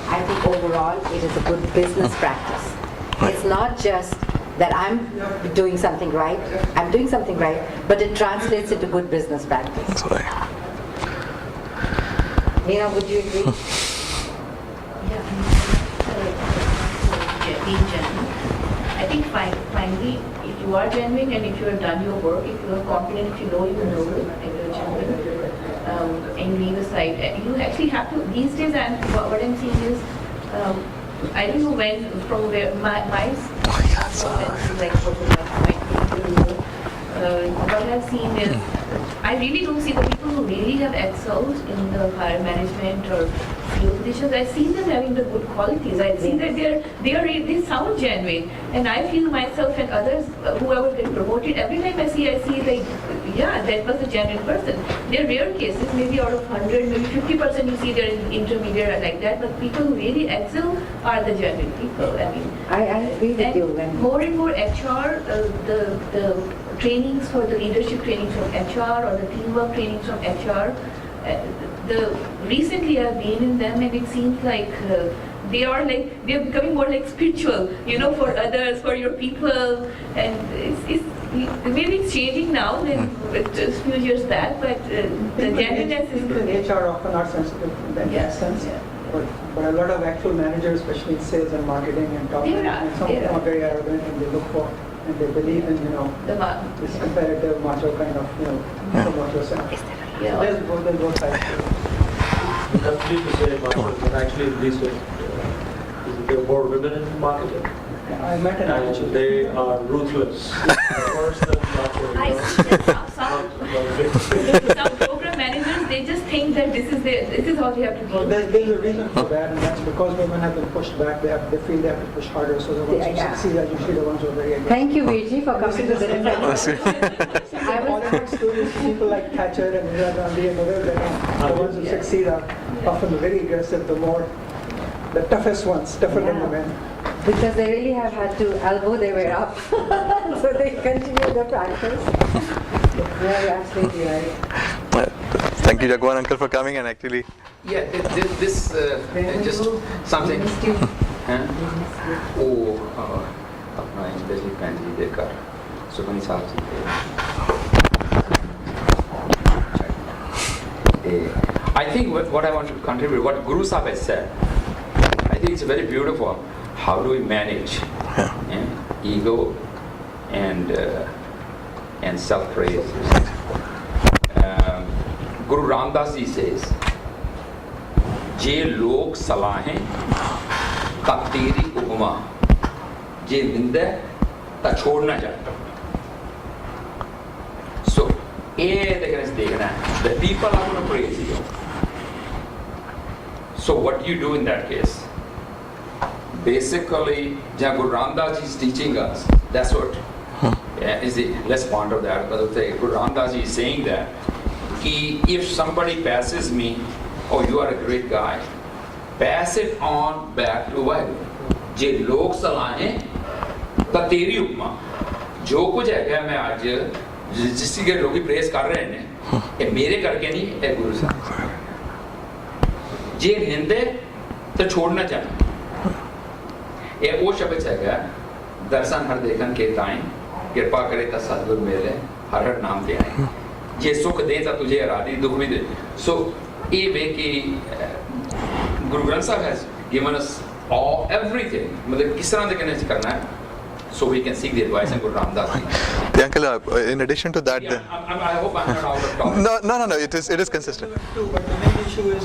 I think overall it is a good business practice. It's not just that I'm doing something right, but it translates into good business practice. That's right. Meena, would you agree? Being genuine. I think finally, if you are genuine and if you have done your work, if you are confident, if you know you can do it, and you're genuine, and leave aside, you actually have to, these days, and what I'm seeing is, I don't know when, from where my like what I've seen is, I really don't see the people who really have excelled in the higher management or field positions. I've seen them having the good qualities. I've seen that they sound genuine, and I feel myself and others, whoever gets promoted, every time I see like, that was a genuine person. There are rare cases, maybe out of 100, maybe 50% you see they're intermediate like that, but people who really excel are the genuine people. I mean, I agree with you. More and more HR, the trainings for the leadership trainings from HR or the teamwork trainings from HR, recently I've been in them, and it seems like they're becoming more like spiritual, for others, for your people, and maybe it's changing now than just a few years back, but the genuineness is good. HR often are sensitive in that sense. Yeah. But a lot of actual managers, especially in sales and marketing and top management, some of them are very arrogant, and they look for, and they believe in, this competitive, macho kind of, promote yourself. Yeah. So there's both sides. That's true to say, but actually these days, there are more women in marketing. I met an And attitude. they are ruthless. Worse than macho. I see that some program managers, they just think that this is how they have to do. There's a reason for that, and that's because women have been pushed back. They feel they have to push harder, so the ones who succeed are usually the ones who are very aggressive. Thank you, Vijay, for coming to the defense. I politics too, people like Thatcher and Indira Gandhi and others, the ones who succeed are often very aggressive, the toughest ones, tougher than the men. Because they really have had to elbow their way up. So they continue the practice. Yeah, you're absolutely right. Thank you, Jagwan uncle, for coming and actually. Yeah, this just something. ਉਹ ਆਪਣਾ ਇੰਦਰ ਜੀ ਭੈਣ ਜੀ ਦੇ ਘਰ ਸੁਖਮਨੀ ਸਾਹਿਬ ਜੀ ਦੇ I think what I want to contribute, what Guru Sahib has said, I think it's very beautiful. How do we manage ego and self-praise? Guru Ramdas ji says, जे लोग सलाहें ता तेरी उपमा, जे निंदे ता छोड़ना चाहता. So, देखना है. The people are going to praise you. So what do you do in that case? Basically, जहाँ Guru Ramdas ji is teaching us, that's what. Let's ponder that. Guru Ramdas ji is saying that if somebody passes me, oh, you are a great guy, pass it on back to what? जे लोग सलाहें ता तेरी उपमा. जो कुछ है मैं आज जिसकी के लोग प्रेस कर रहे हैं ये मेरे करके नहीं, ये गुरु साहब. जे निंदे तो छोड़ना चाहिए. ये वो शब्द है दर्शन हर देखन के ताई कृपा करे ता सद्गुरु मिले हर हर नाम दे आए. जे सुख दे ता तुझे आराधी दुख भी दे. So ये वे कि Guru Granth Sahib has given us everything. मतलब किस तरह से करना है, so we can seek the advice of Guru Ramdas ji. The uncle, in addition to that, Yeah, I hope I'm not out of topic. no, it is consistent. But the main issue is,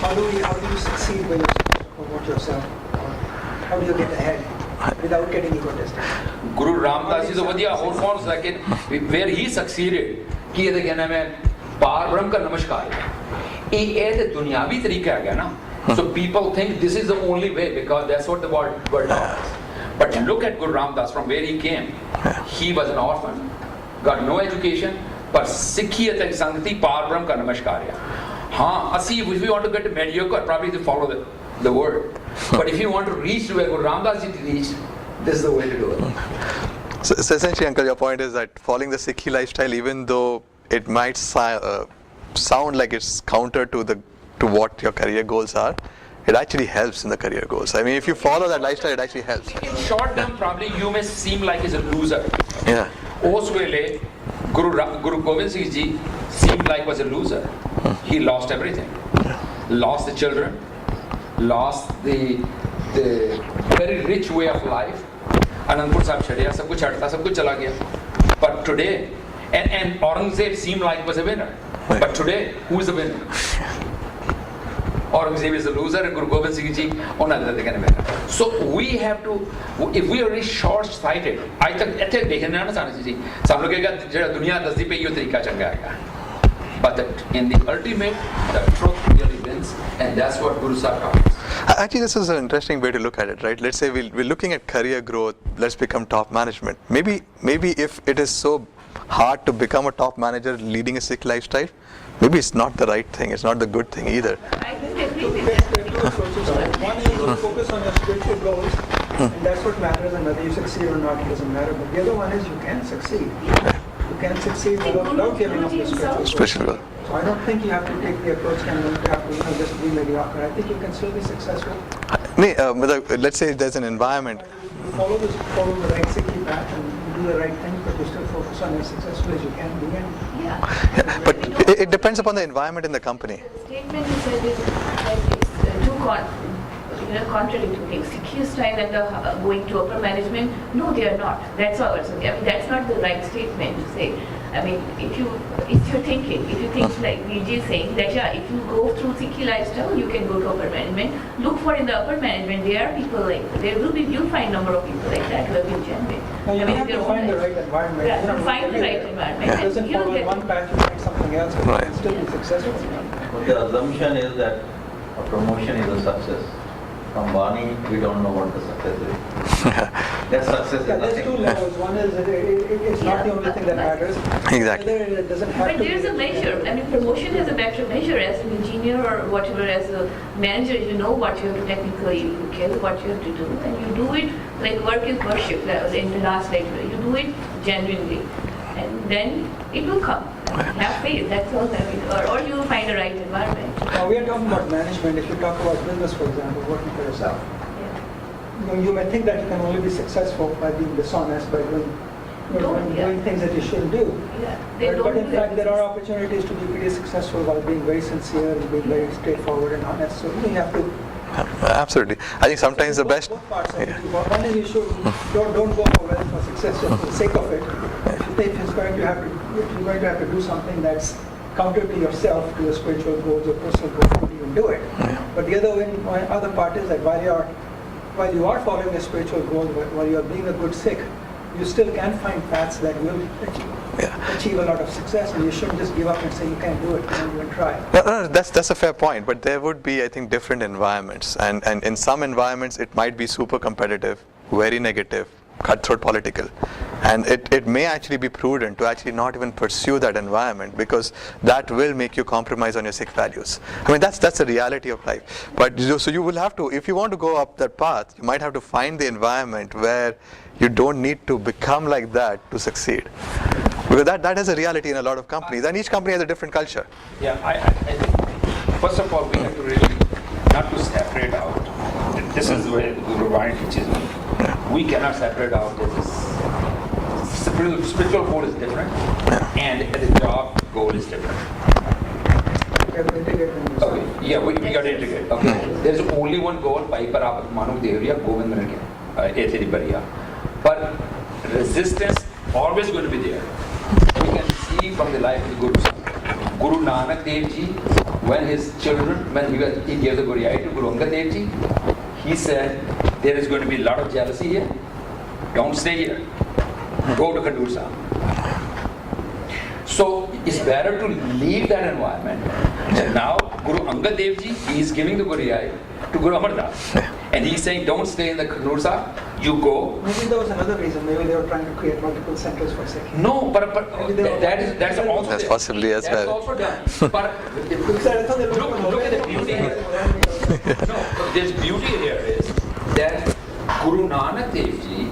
how do you succeed when you promote yourself? How do you get ahead without getting egotistic? Guru Ramdas ji तो वधिया और कौन सा, लेकिन where he succeeded कि ये कहना मैं पार ब्रह्म का नमस्कार है. ये तो दुनियावी तरीका है ना. So people think this is the only way because that's what the world knows. But look at Guru Ramdas from where he came. He was an orphan, got no education, but Sikhiyat and Sangati Par Brahm ka namaskar hai. If we want to get mediocre, probably to follow the word. But if you want to reach to where Guru Ramdas ji reached, this is the way to do it. So essentially, uncle, your point is that following the Sikhi lifestyle, even though it might sound like it's counter to what your career goals are, it actually helps in the career goals. I mean, if you follow that lifestyle, it actually helps. In short term, probably you may seem like he's a loser. Yeah. Us wele Guru Gobind Singh ji seemed like was a loser. He lost everything. Lost the children, lost the very rich way of life. Anandpur Sahib chhadiya, sab kuch chhadta, sab kuch chala gaya. But today, and Aurangzeb seemed like was a winner. But today, who is the winner? Aurangzeb is a loser and Guru Gobind Singh ji on another winner. So we have to, if we are really short-sighted, आज तक ऐसे देखने ना सामने जी, सब लोग कहगा जरा दुनिया दस्ती पे यो तरीका चंगा आएगा. But in the ultimate, the truth really wins, and that's what Guru Sahib taught us. Actually, this is an interesting way to look at it, right? Let's say we're looking at career growth. Let's become top management. Maybe if it is so hard to become a top manager leading a Sikh lifestyle, maybe it's not the right thing. It's not the good thing either. I don't agree with There are that. two approaches. One is you focus on your spiritual goals, and that's what matters, and whether you succeed or not doesn't matter. But the other one is you can succeed. You can succeed without giving up your spiritual goals. Special goal. So I don't think you have to take the approach and you have to just be mediocre. I think you can still be successful. Let's say there's an environment. You follow the right Sikhi path and do the right thing, but you still focus on as successful as you can be. Yeah. But it depends upon the environment in the company. The statement you said is that it's contradicting things. Sikhi style and the going to upper management, no, they are not. That's ours. I mean, that's not the right statement to say. I mean, if you think like VG is saying that if you go through Sikhi lifestyle, you can go to upper management. Look for in the upper management, there are people you'll find number of people like that who have been genuine. Now you have to find the right environment. Yeah, to find the right environment. It doesn't follow in one path, you find something else, but you can still be successful. The assumption is that a promotion is a success. From Bani, we don't know what the success is. That success is Yeah, there's two nothing. levels. One is it's not the only thing that matters. Exactly. The other, it doesn't have But to there's be. a measure. I mean, promotion is a better measure. As an engineer or whatever, as a manager, you know what you have to technically kill, what you have to do, and you do it like work is worship. That was in the last lecture. You do it genuinely, and then it will come. Have faith, that's all that we do. Or you find the right environment. Now, we are talking about management. If you talk about business, for example, working for yourself, you may think that you can only be successful by being dishonest, by doing things that you shouldn't do. But in fact, there are opportunities to be pretty successful while being very sincere and being very straightforward and honest. So you have to. Absolutely. I think sometimes the best. Both parts of it. One is you should don't go for wealth or success just for the sake of it. If you're going to have to do something that's counter to yourself, to your spiritual goals or personal goals, don't even do it. But the other part is that while you are following your spiritual goals, while you are being a good Sikh, you still can find paths that will achieve a lot of success, and you shouldn't just give up and say you can't do it, you don't even try. No, that's a fair point, but there would be, I think, different environments, and in some environments it might be super competitive, very negative, cutthroat political, and it may actually be prudent to actually not even pursue that environment, because that will make you compromise on your Sikh values. I mean, that's the reality of life. But so you will have to, if you want to go up that path, you might have to find the environment where you don't need to become like that to succeed, because that is a reality in a lot of companies, and each company has a different culture. Yeah, I think first of all we have to really not to separate out. This is where Guru Vani teaches me. We cannot separate out this. Spiritual goal is different, and the job goal is different. Okay, yeah, we got to integrate. Okay, there is only one goal. Pai Parapat Manu Devriya Govind Eteri Bariya. But resistance always going to be there. We can see from the life of the Guru. Guru Nanak Dev Ji, when his children, he gave the Guriyai to Guru Angad Dev Ji, he said, there is going to be a lot of jealousy here. Don't stay here. Go to Khandur Sahib. So it's better to leave that environment. And now Guru Angad Dev Ji, he is giving the Guriyai to Guru Amar Das. And he's saying, don't stay in the Khandur Sahib. You go. Maybe there was another reason. Maybe they were trying to create multiple centers for Sikh. No, but that's also that's possibly as that's well. also done. But look at the beauty here. No, there's beauty here is that Guru Nanak Dev Ji,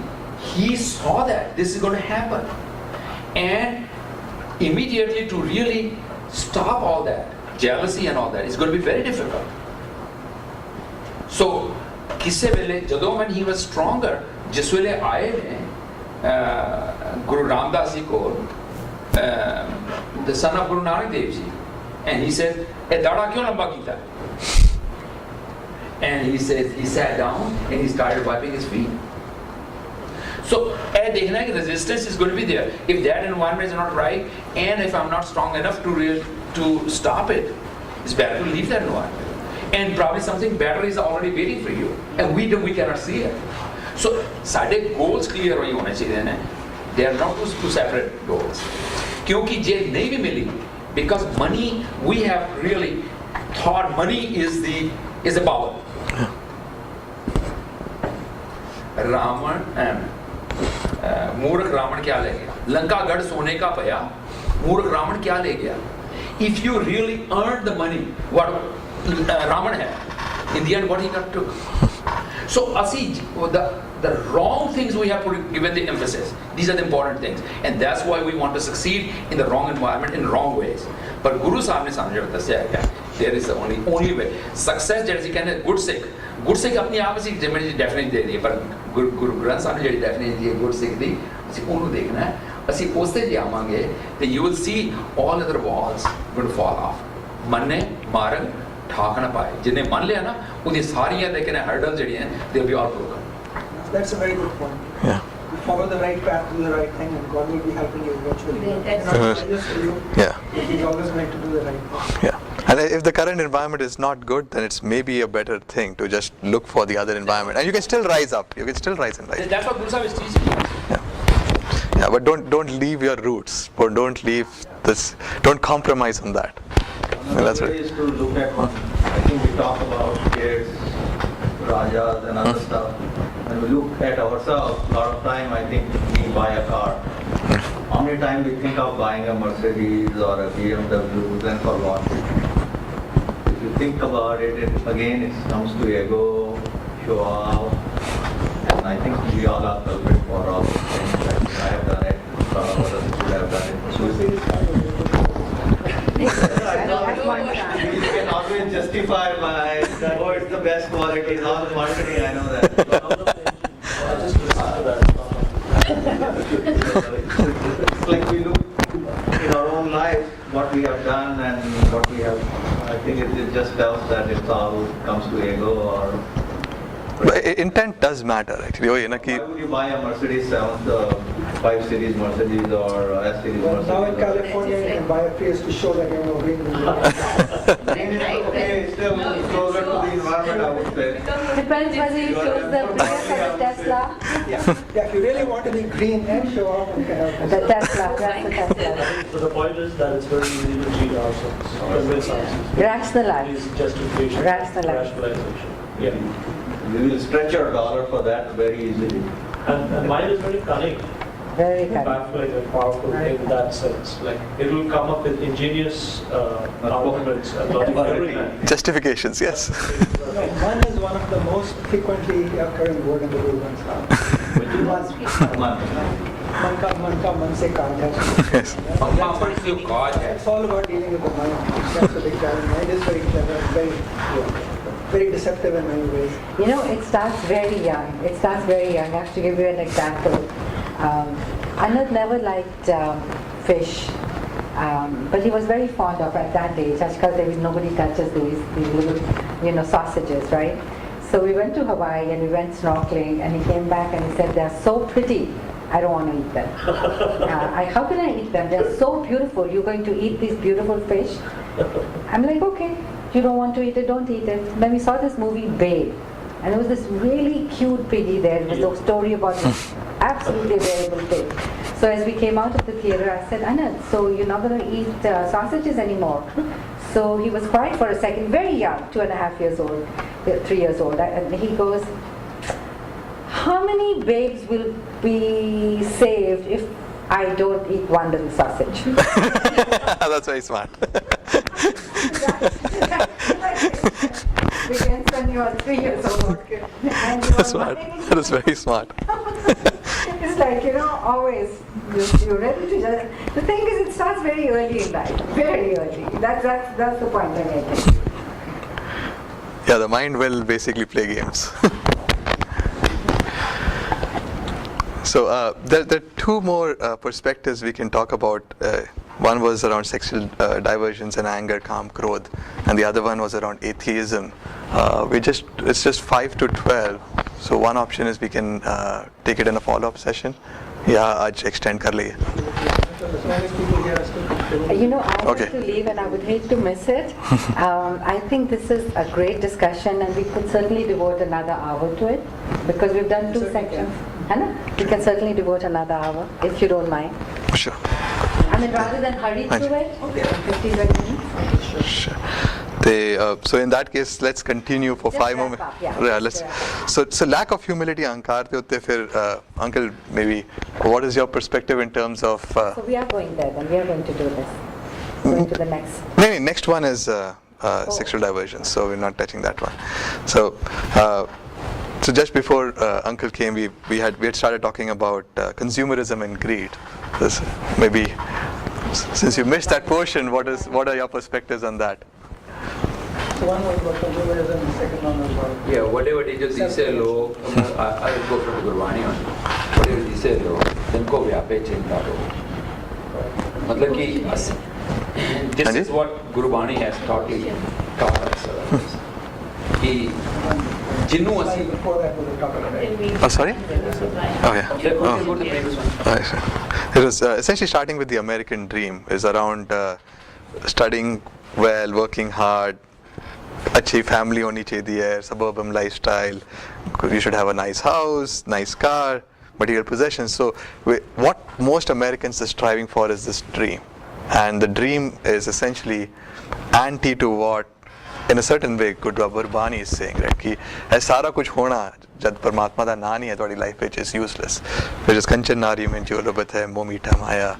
he saw that this is going to happen, and immediately to really stop all that jealousy and all that is going to be very difficult. So ਕਿਸੇ ਵੇਲੇ ਜਦੋਂ when he was stronger, ਜਿਸ ਵੇਲੇ ਆਏ ਨੇ ਗੁਰੂ ਰਾਮਦਾਸ ਜੀ ਕੋਲ, the son of Guru Nanak Dev Ji, and he said, ਇਹ ਦਾੜਾ ਕਿਉਂ ਲੰਬਾ ਕੀਤਾ? And he said, he sat down and he started wiping his feet. So ਇਹ ਦੇਖਣਾ ਕਿ resistance is going to be there. If that environment is not right, and if I'm not strong enough to stop it, it's better to leave that environment. And probably something better is already waiting for you, and we cannot see it. So ਸਾਡੇ goals clear ਹੋਣੇ ਚਾਹੀਦੇ ਨੇ. They are not two separate goals. क्योंकि जे नहीं भी मिली, because money, we have really thought money is the power. Ravan मूर्ख रावण क्या ले गया? लंका गढ़ सोने का पया, मूर्ख रावण क्या ले गया? If you really earned the money, what Raman had, in the end what he got took. So the wrong things we have given the emphasis. These are the important things, and that's why we want to succeed in the wrong environment in wrong ways. But Guru Sahib ne samjha dasya hai, there is the only way success. जैसे कहने good Sikh अपनी आप से definitely दे दी, पर Guru Granth Sahib ने definitely दी good Sikh दी, ਅਸੀਂ ਉਹਨੂੰ ਦੇਖਣਾ ਹੈ, ਅਸੀਂ ਉਸ ਤੇ ਜਾਵਾਂਗੇ, ਤੇ you will see all other walls going to fall off. ਮੰਨੇ ਮਾਰਗ ਠਾਕ ਨਾ ਪਾਏ, ਜਿਹਨੇ ਮੰਨ ਲਿਆ ਨਾ, ਉਹਦੀ ਸਾਰੀਆਂ ਲੇਕਿਨ hurdles ਜਿਹੜੀਆਂ they will be all broken. That's a very good point. Yeah. You follow the right path, do the right thing, and God will be helping you eventually. That's Not just for you. Yeah. He's always going to do the right thing. Yeah. And if the current environment is not good, then it's maybe a better thing to just look for the other environment, and you can still rise up. You can still rise in life. That's what Guru Sahib is teaching. Yeah, but don't leave your roots, or don't leave this. Don't compromise on that. That's Another way right. is to look at one. I think we talk about kids, rajas, and other stuff. When we look at ourselves, a lot of time I think we buy a car. How many times we think of buying a Mercedes or a BMW, then for what? If you think about it, again it comes to ego, show off, and I think we all are culprit for all the things that I have done it, or others would have done it. So it's kind of justify by, oh, it's the best quality, it's all the marketing, I know that. Just listen to that. It's like we look in our own lives, what we have done and what we have, I think it just tells that it all comes to ego or... But intent does matter actually. Oh, Why would you buy a Mercedes 5 Series Mercedes or S Series Well, Mercedes? now in California, you can buy a place to show that you're green. Okay, still closer to the environment, I would say. Depends whether you choose the Prius or the Tesla. Yeah, if you really want to be green and show off, you can have The Tesla, that's the Tesla. So the point is that it's very easy to cheat ourselves, convince ourselves. Rationalize. These justification, rationalization. Yeah. We will stretch our dollar for that very easily. And mind is very cunning. Very kind. Baffling and powerful in that sense. Like it will come up with ingenious arguments and logic every time. justifications, yes. Man is one of the most frequently occurring word in the Guruvans. Man ka man se kaaj hai. Yes. It's all about dealing with the mind. That's the big challenge. Mind is very clever, very deceptive in many ways. You know, it starts very young. It starts very young. I have to give you an example. Anand never liked fish, but he was very fond of at that age. Because nobody touches these little, sausages, right? So we went to Hawaii and we went snorkeling, and he came back and he said, "They're so pretty. I don't want to eat them. How can I eat them? They're so beautiful. You're going to eat these beautiful fish?" I'm like, "Okay. You don't want to eat it, don't eat it." Then we saw this movie, Babe. And there was this really cute piggy there. It was a story about this absolutely adorable pig. So as we came out of the theater, I said, "Anand, so you're not going to eat sausages anymore?" So he was quiet for a second, very young, 2.5 years old, 3 years old. And he goes, "How many babes will be saved if I don't eat one little sausage?" That's very smart. Begins when you are 3 years old. And you That's are smart. minding That is very smart. It's like, always you're ready to judge. The thing is, it starts very early in life, very early. That's the point I'm making. Yeah, the mind will basically play games. So there are two more perspectives we can talk about. One was around sexual diversions and anger, kam, krodh, and the other one was around atheism. It's just 5 to 12. So one option is we can take it in a follow-up session. Yeah, आज extend कर लिए. As long as people here are still comfortable. I Okay. have to leave and I would hate to miss it. I think this is a great discussion and we could certainly devote another hour to it because we've done 2 sections. Anna? We can certainly devote another hour if you don't mind. Sure. I mean, rather than hurry through it, 15 minutes. Sure. So in that case, let's continue for Just 5 more wrap minutes. up, yeah. Yeah, let's. So lack of humility, ahankar te utte fir, Uncle, maybe what is your perspective in terms of? So we are going there then. We are going to do this. Going to the next. Maybe next one is sexual diversion. So we're not touching that one. So just before Uncle came, we had started talking about consumerism and greed. This, maybe since you missed that portion, what are your perspectives on that? So one was about consumerism, the second one was about... Yeah, whatever it is, these low, I will go from Gurbani on. Whatever these low, जिनको व्यापे चिंता लो. मतलब कि this is what Gurbani has taught us. कि जिन्नु असी. Before that was a topic of that. Oh, sorry? Oh, yeah. Go to the previous one. It was essentially starting with the American dream. Is around studying well, working hard, अच्छी family होनी चाहिए, suburban lifestyle. You should have a nice house, nice car, material possessions. So what most Americans are striving for is this dream, and the dream is essentially anti to what, in a certain way, Gurbani is saying, right? कि ऐसा सारा कुछ होना जब परमात्मा दा ना नहीं है तुम्हारी life which is useless. Which is कंचन नारी में जो लुबत है मोह मीठा माया,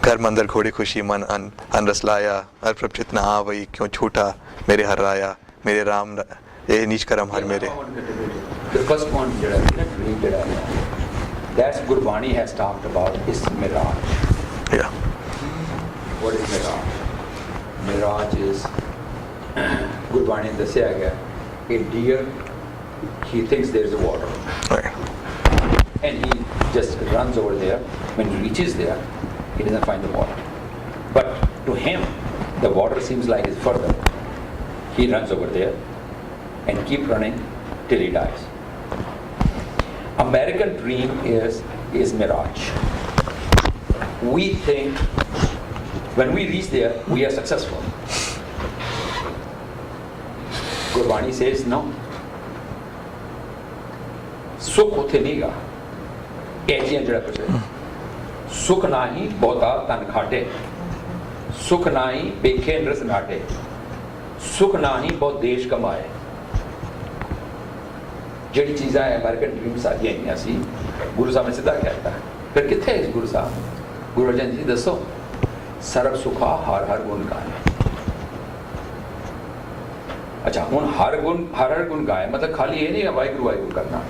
घर मंदर घोड़ी खुशी मन अनरस लाया, अर्प्रभ चितना आ वही क्यों छूटा मेरे हर राया, मेरे राम ये नीच करम हर मेरे. The first one, that's Gurbani has talked about is mirage. Yeah. What is mirage? Mirage is Gurbani ਦੱਸਿਆ ਗਿਆ a deer, he thinks there is a water Right. and he just runs over there. When he reaches there, he doesn't find the water, but to him the water seems like it's further. He runs over there and keep running till he dies. American dream is mirage. We think when we reach there we are successful. Gurbani says no. ਸੁਖ ਉੱਥੇ ਨਹੀਂਗਾ ਇਹ ਜਿਹੀਆਂ ਜਿਹੜਾ ਕੁਝ ਸੁਖ ਨਾਹੀ ਬਹੁਤਾ ਤਨ ਖਾਟੇ ਸੁਖ ਨਾਹੀ ਵੇਖੇ ਨਰਸ ਨਾਟੇ ਸੁਖ ਨਾਹੀ ਬਹੁਤ ਦੇਸ਼ ਕਮਾਏ ਜਿਹੜੀ ਚੀਜ਼ਾਂ ਅਮਰੀਕਨ ਡ੍ਰੀਮ ਸਾਡੀਆਂ ਆਈਆਂ ਸੀ ਗੁਰੂ ਸਾਹਿਬ ਨੇ ਸਿੱਧਾ ਕਹਿਤਾ ਫਿਰ ਕਿੱਥੇ ਇਸ ਗੁਰੂ ਸਾਹਿਬ ਗੁਰੂ ਅਰਜਨ ਜੀ ਦੱਸੋ ਸਰਬ ਸੁਖਾ ਹਰ ਹਰ ਗੁਣ ਗਾਏ ਅੱਛਾ ਹੁਣ ਹਰ ਹਰ ਗੁਣ ਗਾਏ ਮਤਲਬ ਖਾਲੀ ਇਹ ਨਹੀਂ ਹੈ ਵਾਹਿਗੁਰੂ ਵਾਹਿਗੁਰੂ ਕਰਨਾ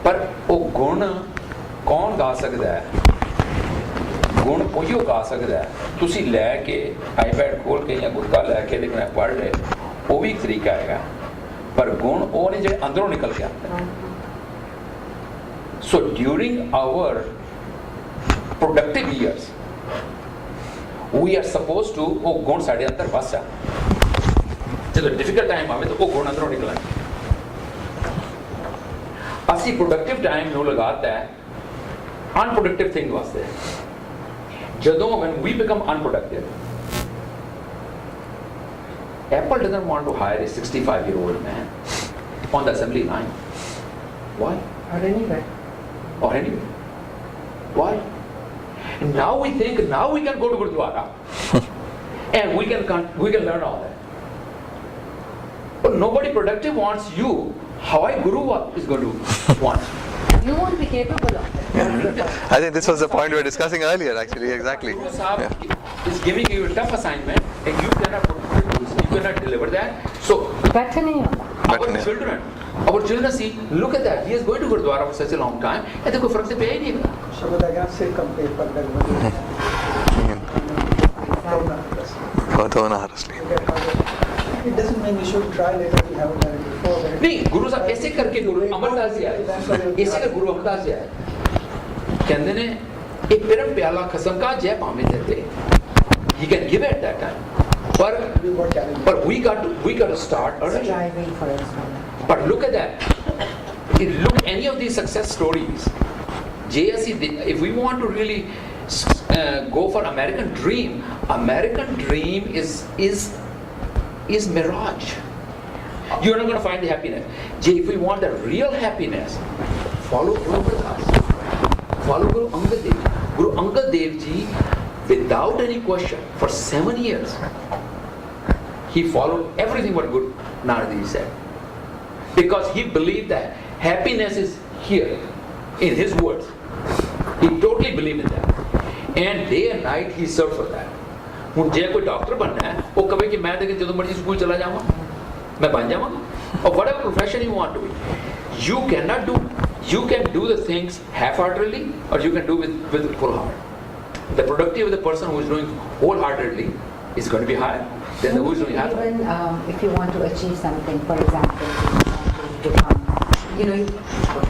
ਪਰ ਉਹ ਗੁਣ ਕੌਣ ਗਾ ਸਕਦਾ ਹੈ ਗੁਣ ਉਹੀਓ ਗਾ ਸਕਦਾ ਹੈ ਤੁਸੀਂ ਲੈ ਕੇ ਆਈਪੈਡ ਖੋਲ ਕੇ ਜਾਂ ਗੁਟਕਾ ਲੈ ਕੇ ਦੇਖਣਾ ਪੜ੍ਹ ਲੈ ਉਹ ਵੀ ਇੱਕ ਤਰੀਕਾ ਹੈਗਾ ਪਰ ਗੁਣ ਉਹ ਨਹੀਂ ਜਿਹੜੇ ਅੰਦਰੋਂ ਨਿਕਲ ਕੇ ਆਉਂਦੇ so during our productive years we are supposed to ਉਹ ਗੁਣ ਸਾਡੇ ਅੰਦਰ ਵਸ ਜਾ ਜਦੋਂ ਡਿਫਿਕਲਟ ਟਾਈਮ ਆਵੇ ਤਾਂ ਉਹ ਗੁਣ ਅੰਦਰੋਂ ਨਿਕਲਣ ਅਸੀਂ ਪ੍ਰੋਡਕਟਿਵ ਟਾਈਮ ਨੂੰ ਲਗਾਤਾ ਹੈ ਅਨਪ੍ਰੋਡਕਟਿਵ ਥਿੰਗ ਵਾਸਤੇ ਜਦੋਂ when we become unproductive Apple doesn't want to hire a 65-year-old man on the assembly line. Why? Or anywhere. Or anywhere. Why? Now we think now we can go to Gurdwara and we can learn all that. But nobody productive wants you. How a guru is going to want you? You won't be capable of it. I think this was the point we were discussing earlier, actually. Exactly. Guru Sahib is giving you a tough assignment and you cannot deliver that. So Better nahi hota. our children see, look at that. He is going to Gurdwara for such a long time and देखो फर्क से पे ही नहीं है. Shabad again say compare पर It doesn't mean you should try later if you haven't done it before. नहीं गुरु साहब ऐसे करके गुरु अमरदास जी आए ऐसे कर गुरु अमरदास जी आए कहते ने एक परम प्याला खसम का जय पावे देते he can give at that time but we got to start early. Striving for it. But look at that. Look any of these success stories. If we want to really go for American dream is mirage. You're not going to find the happiness. If we want the real happiness, follow Guru Prakash. Follow Guru Angad Dev Ji. Guru Angad Dev Ji, without any question, for 7 years, he followed everything what Guru Nanak Dev Ji said. Because he believed that happiness is here, in his words. He totally believed in that. And day and night he served for that. ਹੁਣ ਜੇ ਕੋਈ doctor ਬਣਨਾ ਹੈ ਉਹ ਕਹੇ ਕਿ ਮੈਂ ਤਾਂ ਜਦੋਂ ਮਰਜ਼ੀ ਸਕੂਲ ਚਲਾ ਜਾਵਾਂ ਮੈਂ ਬਣ ਜਾਵਾਂਗਾ or whatever profession you want to be you can do the things half-heartedly or you can do with full heart. The productivity of the person who is doing wholeheartedly is going to be higher than the who is doing half. Even if you want to achieve something, for example,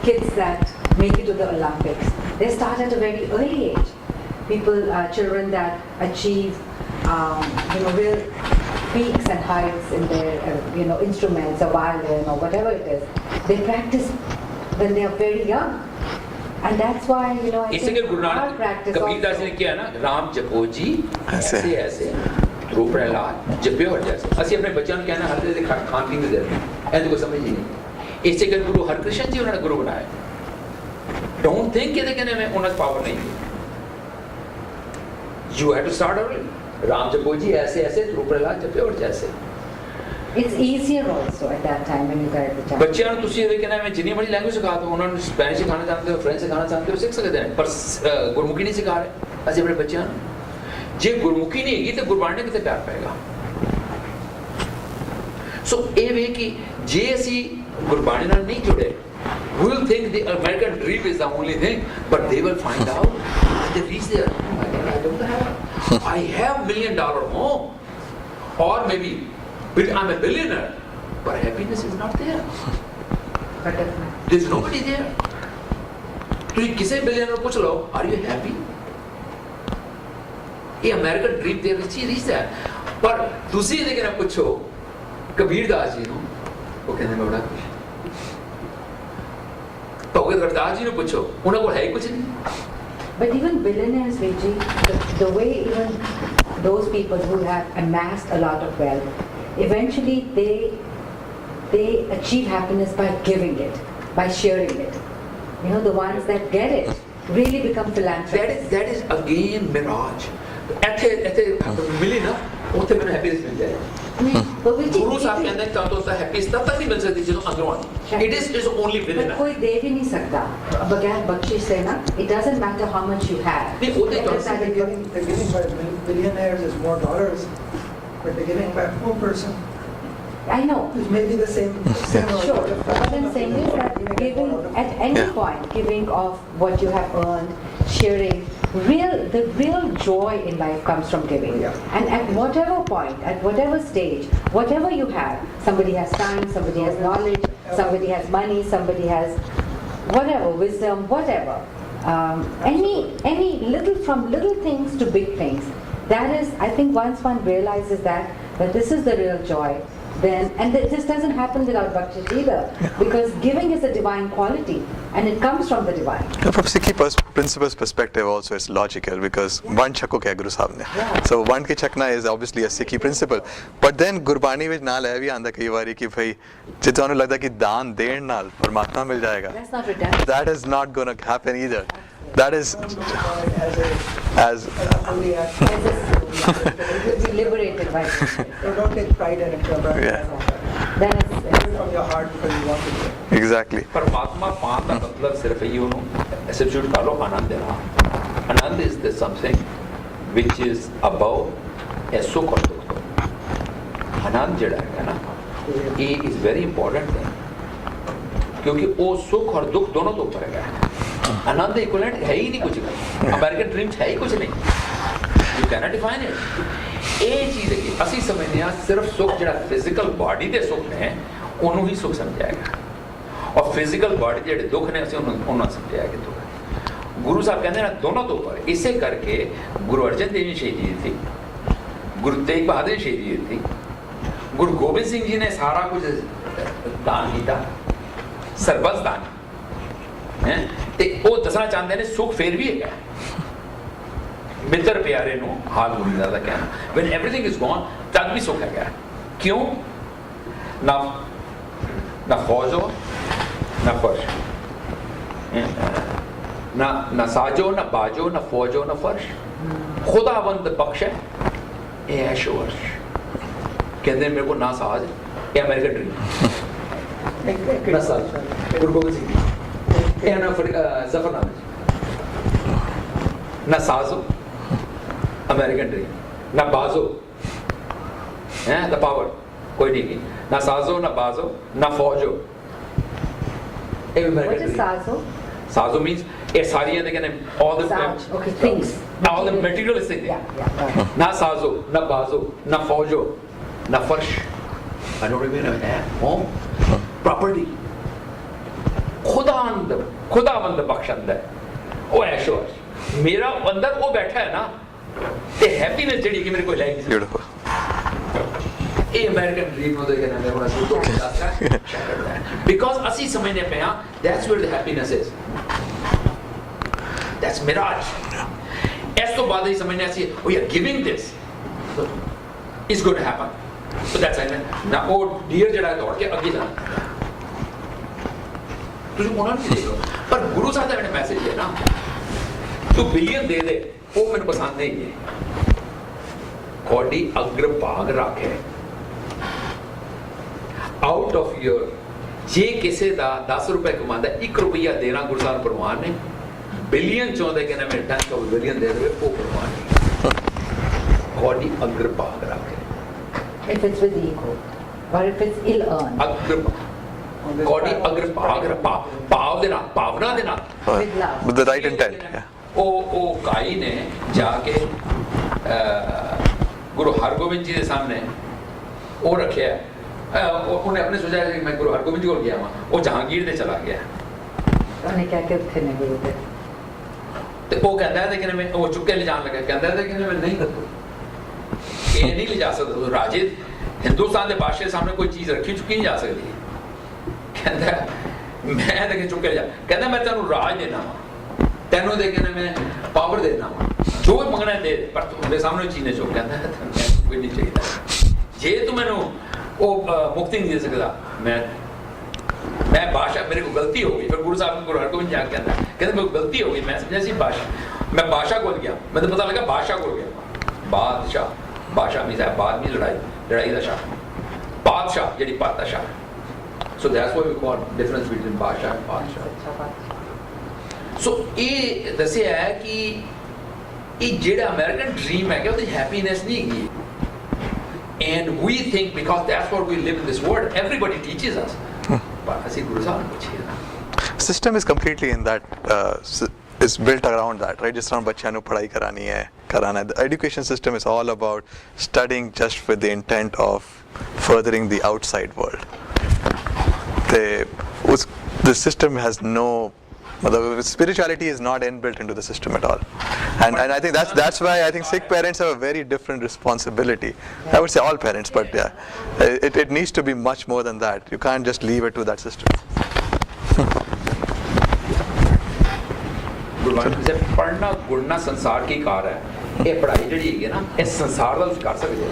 kids that make it to the Olympics, they start at a very early age. Children that achieve real peaks and heights in their instruments or violin or whatever it is, they practice when they are very young, and that's why I think our practice Kabir Das ने किया ना राम जपो जी ऐसे ऐसे रूप प्रहलाद जपियो और जैसे ਅਸੀਂ ਆਪਣੇ ਬੱਚਿਆਂ ਨੂੰ ਕਹਿਣਾ ਹਰ ਦੇ ਖਾਣ ਪੀਣ ਦੇ ਦਿੰਦੇ ਐਂ ਤਾਂ ਕੋਈ ਸਮਝ ਹੀ ਨਹੀਂ ਇਸੇ ਕਰਕੇ ਗੁਰੂ ਹਰਕ੍ਰਿਸ਼ਨ ਜੀ ਉਹਨਾਂ ਨੇ ਗੁਰੂ ਬਣਾਇਆ ਡੋਂਟ ਥਿੰਕ ਕਿ ਇਹਦੇ ਕਹਿੰਦੇ ਮੈਂ ਉਹਨਾਂ 'ਚ ਪਾਵਰ ਨਹੀਂ ਹੈ you have to start early Ram ਜਪੋ ਜੀ ਐਸੇ ਐਸੇ ਰੂਪ ਪ੍ਰਹਲਾਦ ਜਪਿਓ और जैसे it's easier also at that time when you get the chance. ਬੱਚਿਆਂ ਨੂੰ ਤੁਸੀਂ ਇਹਦੇ ਕਹਿੰਦੇ ਮੈਂ ਜਿੰਨੀ ਮਰਜ਼ੀ ਲੈਂਗੁਏਜ ਸਿਖਾ ਦਿਓ ਉਹਨਾਂ ਨੂੰ ਸਪੈਨਿਸ਼ ਸਿਖਾਣਾ ਚਾਹੁੰਦੇ ਹੋ ਫ੍ਰੈਂਚ ਸਿਖਾਣਾ ਚਾਹੁੰਦੇ ਹੋ ਸਿੱਖ ਸਕਦੇ ਨੇ ਪਰ ਗੁਰਮੁਖੀ ਨਹੀਂ ਸਿਖਾ ਰਹੇ ਅਸੀਂ ਆਪਣੇ ਬੱਚਿਆਂ ਨੂੰ ਜੇ ਗੁਰਮੁਖੀ ਨਹੀਂ ਹੈਗੀ ਤਾਂ ਗੁਰਬਾਣੀ ਨਾਲ ਕਿਤੇ ਪਿਆਰ ਪਏਗਾ ਸੋ ਇਹ ਵੇ ਕਿ ਜੇ ਅਸੀਂ ਗੁਰਬਾਣੀ ਨਾਲ ਨਹੀਂ ਜੁੜੇ we will think the American dream is the only thing but they will find out when they reach there I have $1 million home or maybe I'm a billionaire, but happiness is not there. Butterfly. There's nobody there. ਤੁਸੀਂ ਕਿਸੇ billionaire ਨੂੰ ਪੁੱਛ ਲਓ, are you happy? ਇਹ American dream ਦੇ ਵਿੱਚ ਹੀ ਰਿਸ਼ਤਾ ਹੈ। ਪਰ ਤੁਸੀਂ ਇਹਦੇ ਕਿਹਨਾਂ ਪੁੱਛੋ ਕਬੀਰ ਦਾਸ ਜੀ ਨੂੰ, ਉਹ ਕਹਿੰਦੇ ਮੈਂ ਬੜਾ ਖੁਸ਼। ਭਗਤ ਰਵਿਦਾਸ ਜੀ ਨੂੰ ਪੁੱਛੋ, ਉਹਨਾਂ ਕੋਲ ਹੈ ਹੀ ਕੁਝ ਨਹੀਂ। But even billionaires, Vijay, the way even those people who have amassed a lot of wealth, eventually they achieve happiness by giving it, by sharing it. You know, the ones that get it really become philanthropists. That is again mirage. ਇੱਥੇ ਮਿਲੀ ਨਾ, ਉੱਥੇ ਮੈਨੂੰ happiness ਮਿਲ ਜਾਏ। But Vijay, Guru Sahib ਕਹਿੰਦੇ ਤਾਂ ਤਾਂ happiness ਤਦ ਤੱਕ ਨਹੀਂ ਮਿਲ ਸਕਦੀ ਜਦੋਂ ਅੰਦਰੋਂ ਆਉਂਦੀ। It is only within. कोई दे भी नहीं सकता बगैर बख्शिश से ना। It doesn't matter how much you have. नहीं, वो तो They're giving by billionaires is more dollars, but they're giving by per person. I know. It may be the same. Sure. What I'm saying is that giving at any point, giving of what you have earned, sharing, the real joy in life comes from giving. Yeah. And at whatever point, at whatever stage, whatever you have, somebody has time, somebody has knowledge, somebody has money, somebody has whatever, wisdom, whatever. Any little, from little things to big things. That is, I think once one realizes that this is the real joy, then, and this doesn't happen without bhakti either, because giving is a divine quality and it comes from the divine. From Sikhi principles perspective also it's logical, because one chakko kya Guru Sahib ne. So one ki chakna is obviously a Sikhi principle, but then Gurbani ਵਿੱਚ ਨਾਲ ਇਹ ਵੀ ਆਂਦਾ ਕਈ ਵਾਰੀ ਕਿ ਭਈ ਜੇ ਤੁਹਾਨੂੰ ਲੱਗਦਾ ਕਿ ਦਾਨ ਦੇਣ ਨਾਲ ਪਰਮਾਤਮਾ ਮਿਲ ਜਾਏਗਾ, That's not redemption. that is not going to happen either. That is as Only It will be liberated by it. So don't take pride in it. Yeah. Then it's Do it from your heart because you want to do it. exactly. ਪਰਮਾਤਮਾ ਪਾਉਣ ਦਾ ਮਤਲਬ ਸਿਰਫ ਇਹ ਉਹਨੂੰ substitute ਕਰ ਲਓ ਆਨੰਦ ਦੇ ਨਾਲ। ਆਨੰਦ is the something which is above a ਸੁੱਖ ਔਰ ਦੁੱਖ ਤੋਂ। ਆਨੰਦ ਜਿਹੜਾ ਹੈ ਨਾ, ਇਹ is very important thing, ਕਿਉਂਕਿ ਉਹ ਸੁੱਖ ਔਰ ਦੁੱਖ ਦੋਨੋਂ ਤੋਂ ਉੱਪਰ ਹੈਗਾ। ਆਨੰਦ ਦੇ ਇਕੁਇਵਲੈਂਟ ਹੈ ਹੀ ਨਹੀਂ ਕੁਝ, ਅਮਰੀਕਨ ਡ੍ਰੀਮ 'ਚ ਹੈ ਹੀ ਕੁਝ ਨਹੀਂ। You can't define it. ਇਹ ਚੀਜ਼ ਹੈ ਕਿ ਅਸੀਂ ਸਮਝਦੇ ਹਾਂ ਸਿਰਫ ਸੁੱਖ ਜਿਹੜਾ ਫਿਜ਼ੀਕਲ ਬਾਡੀ ਦੇ ਸੁੱਖ ਨੇ ਉਹਨੂੰ ਹੀ ਸੁੱਖ ਸਮਝਿਆਗਾ, ਔਰ ਫਿਜ਼ੀਕਲ ਬਾਡੀ ਦੇ ਜਿਹੜੇ ਦੁੱਖ ਨੇ ਅਸੀਂ ਉਹਨਾਂ ਸਮਝਿਆ ਕਿ ਦੁੱਖ। ਗੁਰੂ ਸਾਹਿਬ ਕਹਿੰਦੇ ਨੇ ਦੋਨੋਂ ਤੋਂ ਉੱਪਰ। ਇਸੇ ਕਰਕੇ ਗੁਰੂ ਅਰਜਨ ਦੇਵ ਜੀ ਨੇ ਸ਼ਹੀਦੀ ਦਿੱਤੀ, ਗੁਰੂ ਤੇਗ ਬਹਾਦਰ ਨੇ ਸ਼ਹੀਦੀ ਦਿੱਤੀ, ਗੁਰੂ ਗੋਬਿੰਦ ਸਿੰਘ ਜੀ ਨੇ ਸਾਰਾ ਕੁਝ ਦਾਨ ਕੀਤਾ, ਸਰਬਤ ਦਾਨ ਹੈ। ਤੇ ਉਹ ਦੱਸਣਾ ਚਾਹੁੰਦੇ ਨੇ ਸੁੱਖ ਫੇਰ ਵੀ ਹੈਗਾ। ਮਿੱਤਰ ਪਿਆਰੇ ਨੂੰ ਹਾਲ ਗੁਰੂ ਦਾ ਕਹਿਣਾ, when everything is gone ਤਦ ਵੀ ਸੁੱਖ ਹੈਗਾ। ਕਿਉਂ? ਨਾ ਫੌਜ ਹੋ, ਨਾ ਫਰਸ਼, ਨਾ ਸਾਜੋ, ਨਾ ਬਾਜੋ, ਨਾ ਫੌਜ ਹੋ, ਨਾ ਫਰਸ਼। ਖੁਦਾਵੰਦ ਬਖਸ਼ ਹੈ ਇਹ ਐਸ਼ੋ ਅਰਸ਼। ਕਹਿੰਦੇ ਮੇਰੇ ਕੋਲ ਨਾ ਸਾਜ, ਇਹ ਅਮਰੀਕਨ ਡ੍ਰੀਮ, ਨਾ ਸਾਜ ਗੁਰੂ ਗੋਬਿੰਦ ਸਿੰਘ ਜੀ, ਇਹ ਨਾ ਜ਼ਫਰਨਾਮਾ, ਨਾ ਸਾਜ਼ੋ ਅਮਰੀਕਨ ਡ੍ਰੀਮ, ਨਾ ਬਾਜ਼ੋ ਹੈ ਦਾ ਪਾਵਰ ਕੋਈ ਨਹੀਂ, ਨਾ ਸਾਜ਼ੋ, ਨਾ ਬਾਜ਼ੋ, ਨਾ ਫੌਜੋ, ਇਹ American what is dream. sazo? Sazo means ਇਹ ਸਾਰੀਆਂ ਦੇ ਕਹਿੰਦੇ all the Saj. Okay, things. all the materialistic things. Yeah, yeah. ਨਾ ਸਾਜ਼ੋ, ਨਾ ਬਾਜ਼ੋ, ਨਾ ਫੌਜੋ, ਨਾ ਫਰਸ਼। I don't even have home, property. ਖੁਦਾਵੰਦ ਬਖਸ਼ੰਦ ਹੈ ਉਹ ਐਸ਼ੋ ਅਰਸ਼। ਮੇਰਾ ਅੰਦਰ ਉਹ ਬੈਠਾ ਹੈ ਨਾ, ਤੇ ਹੈਪੀਨੈਸ ਜਿਹੜੀ ਕਿ ਮੇਰੇ ਕੋਲ ਲੈ ਗਈ। Beautiful. ਇਹ ਅਮਰੀਕਨ ਡ੍ਰੀਮ ਨੂੰ ਦੇਖਣਾ ਮੈਂ ਹੁਣ ਅਸੀਂ ਤੋਂ ਦੱਸਦਾ ਬਿਕਾਜ਼ ਅਸੀਂ ਸਮਝਦੇ ਪਏ ਹਾਂ that's where the happiness is, that's mirage। ਇਸ ਤੋਂ ਬਾਅਦ ਹੀ ਸਮਝਦੇ ਅਸੀਂ we are giving this is going to happen, so that's it ਨਾ। ਉਹ ਡੀਅਰ ਜਿਹੜਾ ਦੌੜ ਕੇ ਅੱਗੇ ਜਾਣਾ ਤੁਸੀਂ ਉਹਨਾਂ ਨੂੰ ਦੇਖੋ, ਪਰ ਗੁਰੂ ਸਾਹਿਬ ਦਾ ਜਿਹੜਾ ਮੈਸੇਜ ਹੈ ਨਾ, ਤੂੰ ਬਿਲੀਅਨ ਦੇ ਦੇ, ਉਹ ਮੈਨੂੰ ਪਸੰਦ ਨਹੀਂ ਹੈ। ਤੁਹਾਡੀ ਅਗਰ ਭਾਗ ਰੱਖੇ ਆਊਟ ਆਫ ਯੂਰ, ਜੇ ਕਿਸੇ ਦਾ 10 ਰੁਪਏ ਕਮਾਉਂਦਾ 1 ਰੁਪਈਆ ਦੇਣਾ ਗੁਰੂ ਸਾਹਿਬ ਪ੍ਰਵਾਨ ਨੇ, ਬਿਲੀਅਨ ਚਾਹੁੰਦੇ ਕਿ ਨਾ ਮੈਂ 10 ਬਿਲੀਅਨ ਦੇ ਦੇਵੇ, ਉਹ ਪ੍ਰਵਾਨ ਨਹੀਂ। ਤੁਹਾਡੀ ਅਗਰ ਭਾਗ ਰੱਖੇ, If it's with ego, or if it's ill earned. ਅਗਰ ਤੁਹਾਡੀ ਅਗਰ ਭਾਵ ਦੇ ਨਾਲ, ਭਾਵਨਾ ਦੇ ਨਾਲ, With love. With the right intent. Yeah. ਉਹ ਕਾਈ ਨੇ ਜਾ ਕੇ ਗੁਰੂ ਹਰਗੋਬਿੰਦ ਜੀ ਦੇ ਸਾਹਮਣੇ ਉਹ ਰੱਖਿਆ ਉਹਨੇ ਆਪਣੇ ਸੋਚਿਆ ਕਿ ਮੈਂ ਗੁਰੂ ਹਰਗੋਬਿੰਦ ਕੋਲ ਗਿਆ ਵਾਂ, ਉਹ ਜਹਾਂਗੀਰ ਦੇ ਚਲਾ ਗਿਆ ਉਹਨੇ ਕਿਹਾ ਕਿ ਉੱਥੇ ਨੇ ਗੁਰੂ ਦੇ ਤੇ ਉਹ ਕਹਿੰਦਾ ਹੈ ਕਿ ਮੈਂ ਉਹ ਚੁੱਕ ਕੇ ਲਿਜਾਣ ਲੱਗਾ, ਕਹਿੰਦਾ ਹੈ ਕਿ ਮੈਂ ਨਹੀਂ ਰੱਖੂ, ਇਹ ਨਹੀਂ ਲਿਜਾ ਸਕਦਾ ਰਾਜੇ ਹਿੰਦੁਸਤਾਨ ਦੇ ਬਾਦਸ਼ਾਹ ਸਾਹਮਣੇ ਕੋਈ ਚੀਜ਼ ਰੱਖੀ ਚੁੱਕੀ ਨਹੀਂ ਜਾ ਸਕਦੀ। ਕਹਿੰਦਾ ਮੈਂ ਦੇ ਕੇ ਚੁੱਕ ਕੇ ਲਿਜਾ, ਕਹਿੰਦਾ ਮੈਂ ਤੈਨੂੰ ਰਾਜ ਦੇਣਾ ਵਾ, ਤੈਨੂੰ ਦੇ ਕੇ ਮੈਂ ਪਾਵਰ ਦੇਣਾ ਵਾ, ਜੋ ਮੰਗਣਾ ਦੇ, ਪਰ ਤੁਹਾਡੇ ਸਾਹਮਣੇ ਚੀਜ਼ ਨੇ ਚੁੱਕ, ਕਹਿੰਦਾ ਕੋਈ ਨਹੀਂ ਚਾਹੀਦਾ, ਜੇ ਤੂੰ ਮੈਨੂੰ ਉਹ ਮੁਕਤੀ ਨਹੀਂ ਦੇ ਸਕਦਾ, ਮੈਂ ਬਾਦਸ਼ਾਹ, ਮੇਰੇ ਕੋਲ ਗਲਤੀ ਹੋ ਗਈ। ਫਿਰ ਗੁਰੂ ਸਾਹਿਬ ਗੁਰੂ ਹਰਗੋਬਿੰਦ ਜਾ ਕੇ ਕਹਿੰਦਾ ਮੇਰੇ ਕੋਲ ਗਲਤੀ ਹੋ ਗਈ, ਮੈਂ ਸਮਝਿਆ ਸੀ ਬਾਦਸ਼ਾਹ, ਮੈਂ ਬਾਦਸ਼ਾਹ ਕੋਲ ਗਿਆ, ਮੈਨੂੰ ਪਤਾ ਲੱਗਾ ਬਾਦਸ਼ਾਹ ਕੋਲ ਗਿਆ। ਬਾਦਸ਼ਾਹ ਵੀ ਸਾਹਿਬ ਬਾਦ ਵੀ ਲੜਾਈ ਦਾ ਸ਼ਾਹ, ਬਾਦਸ਼ਾਹ ਜਿਹੜੀ ਪਾਤਸ਼ਾਹ। So that's why we call difference between ਬਾਦਸ਼ਾਹ and ਪਾਤਸ਼ਾਹ। So ਇਹ ਦੱਸਿਆ ਹੈ ਕਿ ਇਹ ਜਿਹੜਾ ਅਮਰੀਕਨ ਡ੍ਰੀਮ ਹੈ ਕਿ ਉਹਦੀ ਹੈਪੀਨੈਸ ਨਹੀਂ ਹੈਗੀ, and we think because that's what we live in this world, everybody teaches us, but ਅਸੀਂ ਗੁਰੂ ਸਾਹਿਬ ਨੂੰ ਪੁੱਛੀਏ ਨਾ, System is completely in that, is built around that, right? ਜਿਸ ਤਰ੍ਹਾਂ ਬੱਚਿਆਂ ਨੂੰ ਪੜ੍ਹਾਈ ਕਰਾਣੀ ਹੈ, ਕਰਾਣਾ ਹੈ. The education system is all about studying just with the intent of furthering the outside world. The system has no, spirituality is not inbuilt into the system at all, and I think that's why I think Sikh parents have a very different responsibility. I would say all parents, but yeah, it needs to be much more than that. You can't just leave it to that system. Gurbani ਦੇ ਪੜ੍ਹਨਾ ਗੁੜਨਾ ਸੰਸਾਰ ਕੀ ਕਾਰ ਹੈ, ਇਹ ਪੜ੍ਹਾਈ ਜਿਹੜੀ ਹੈਗੀ ਨਾ ਇਹ ਸੰਸਾਰ ਦਾ ਤੁਸੀਂ ਕਰ ਸਕਦੇ ਹੋ,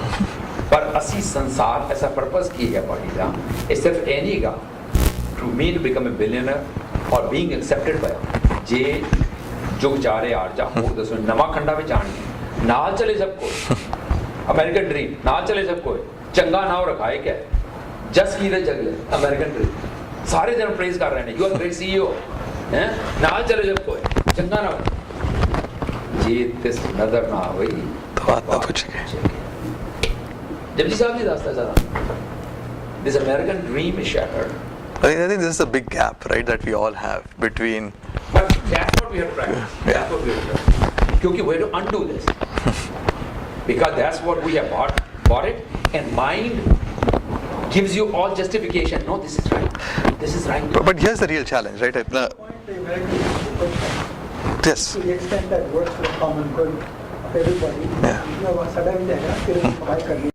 ਪਰ ਅਸੀਂ ਸੰਸਾਰ ਐਸਾ ਪਰਪਸ ਕੀ ਹੈ ਪੜ੍ਹਾਈ ਦਾ, ਇਹ ਸਿਰਫ ਇਹ ਨਹੀਂ ਹੈਗਾ to me to become a billionaire or being accepted by, ਜੇ ਜੁਗ ਚਾਰੇ ਆਰ ਜਾ ਹੋਰ ਦੱਸੋ ਨਵਾਂ ਖੰਡਾ ਵਿੱਚ ਆਣੀ ਨਾਲ ਚਲੇ ਸਭ ਕੋਈ, ਅਮਰੀਕਨ ਡ੍ਰੀਮ ਨਾਲ ਚਲੇ ਸਭ ਕੋਈ, ਚੰਗਾ ਨਾਮ ਰਖਾਏ ਕਿ ਜਸ ਕੀ ਦੇ ਜਗਲੇ ਅਮਰੀਕਨ ਡ੍ਰੀਮ, ਸਾਰੇ ਜਨ ਪ੍ਰੇਜ਼ ਕਰ ਰਹੇ ਨੇ, ਯੂ ਆਰ ਗ੍ਰੇਟ CEO ਹੈ, ਨਾਲ ਚਲੇ ਸਭ ਕੋਈ, ਚੰਗਾ ਨਾ ਜੇ ਤਿਸ ਨਜ਼ਰ ਨਾ ਹੋਈ ਬਾਤ ਨਾ ਪੁੱਛੇ ਜਪਜੀ ਸਾਹਿਬ ਜੀ ਦੱਸਦਾ ਸਾਰਾ, this American dream is shattered. I think this is a big gap, right, that we all have between. But that's what we have to practice. That's what we have to practice. Because we have to undo this. Because that's what we have bought it, and mind gives you all justification. No, this is right. This is right. But here's the real challenge, right? Yes. To the extent that works for the common good of everybody, Yeah. सदा भी जाएगा, फिर कमाई करनी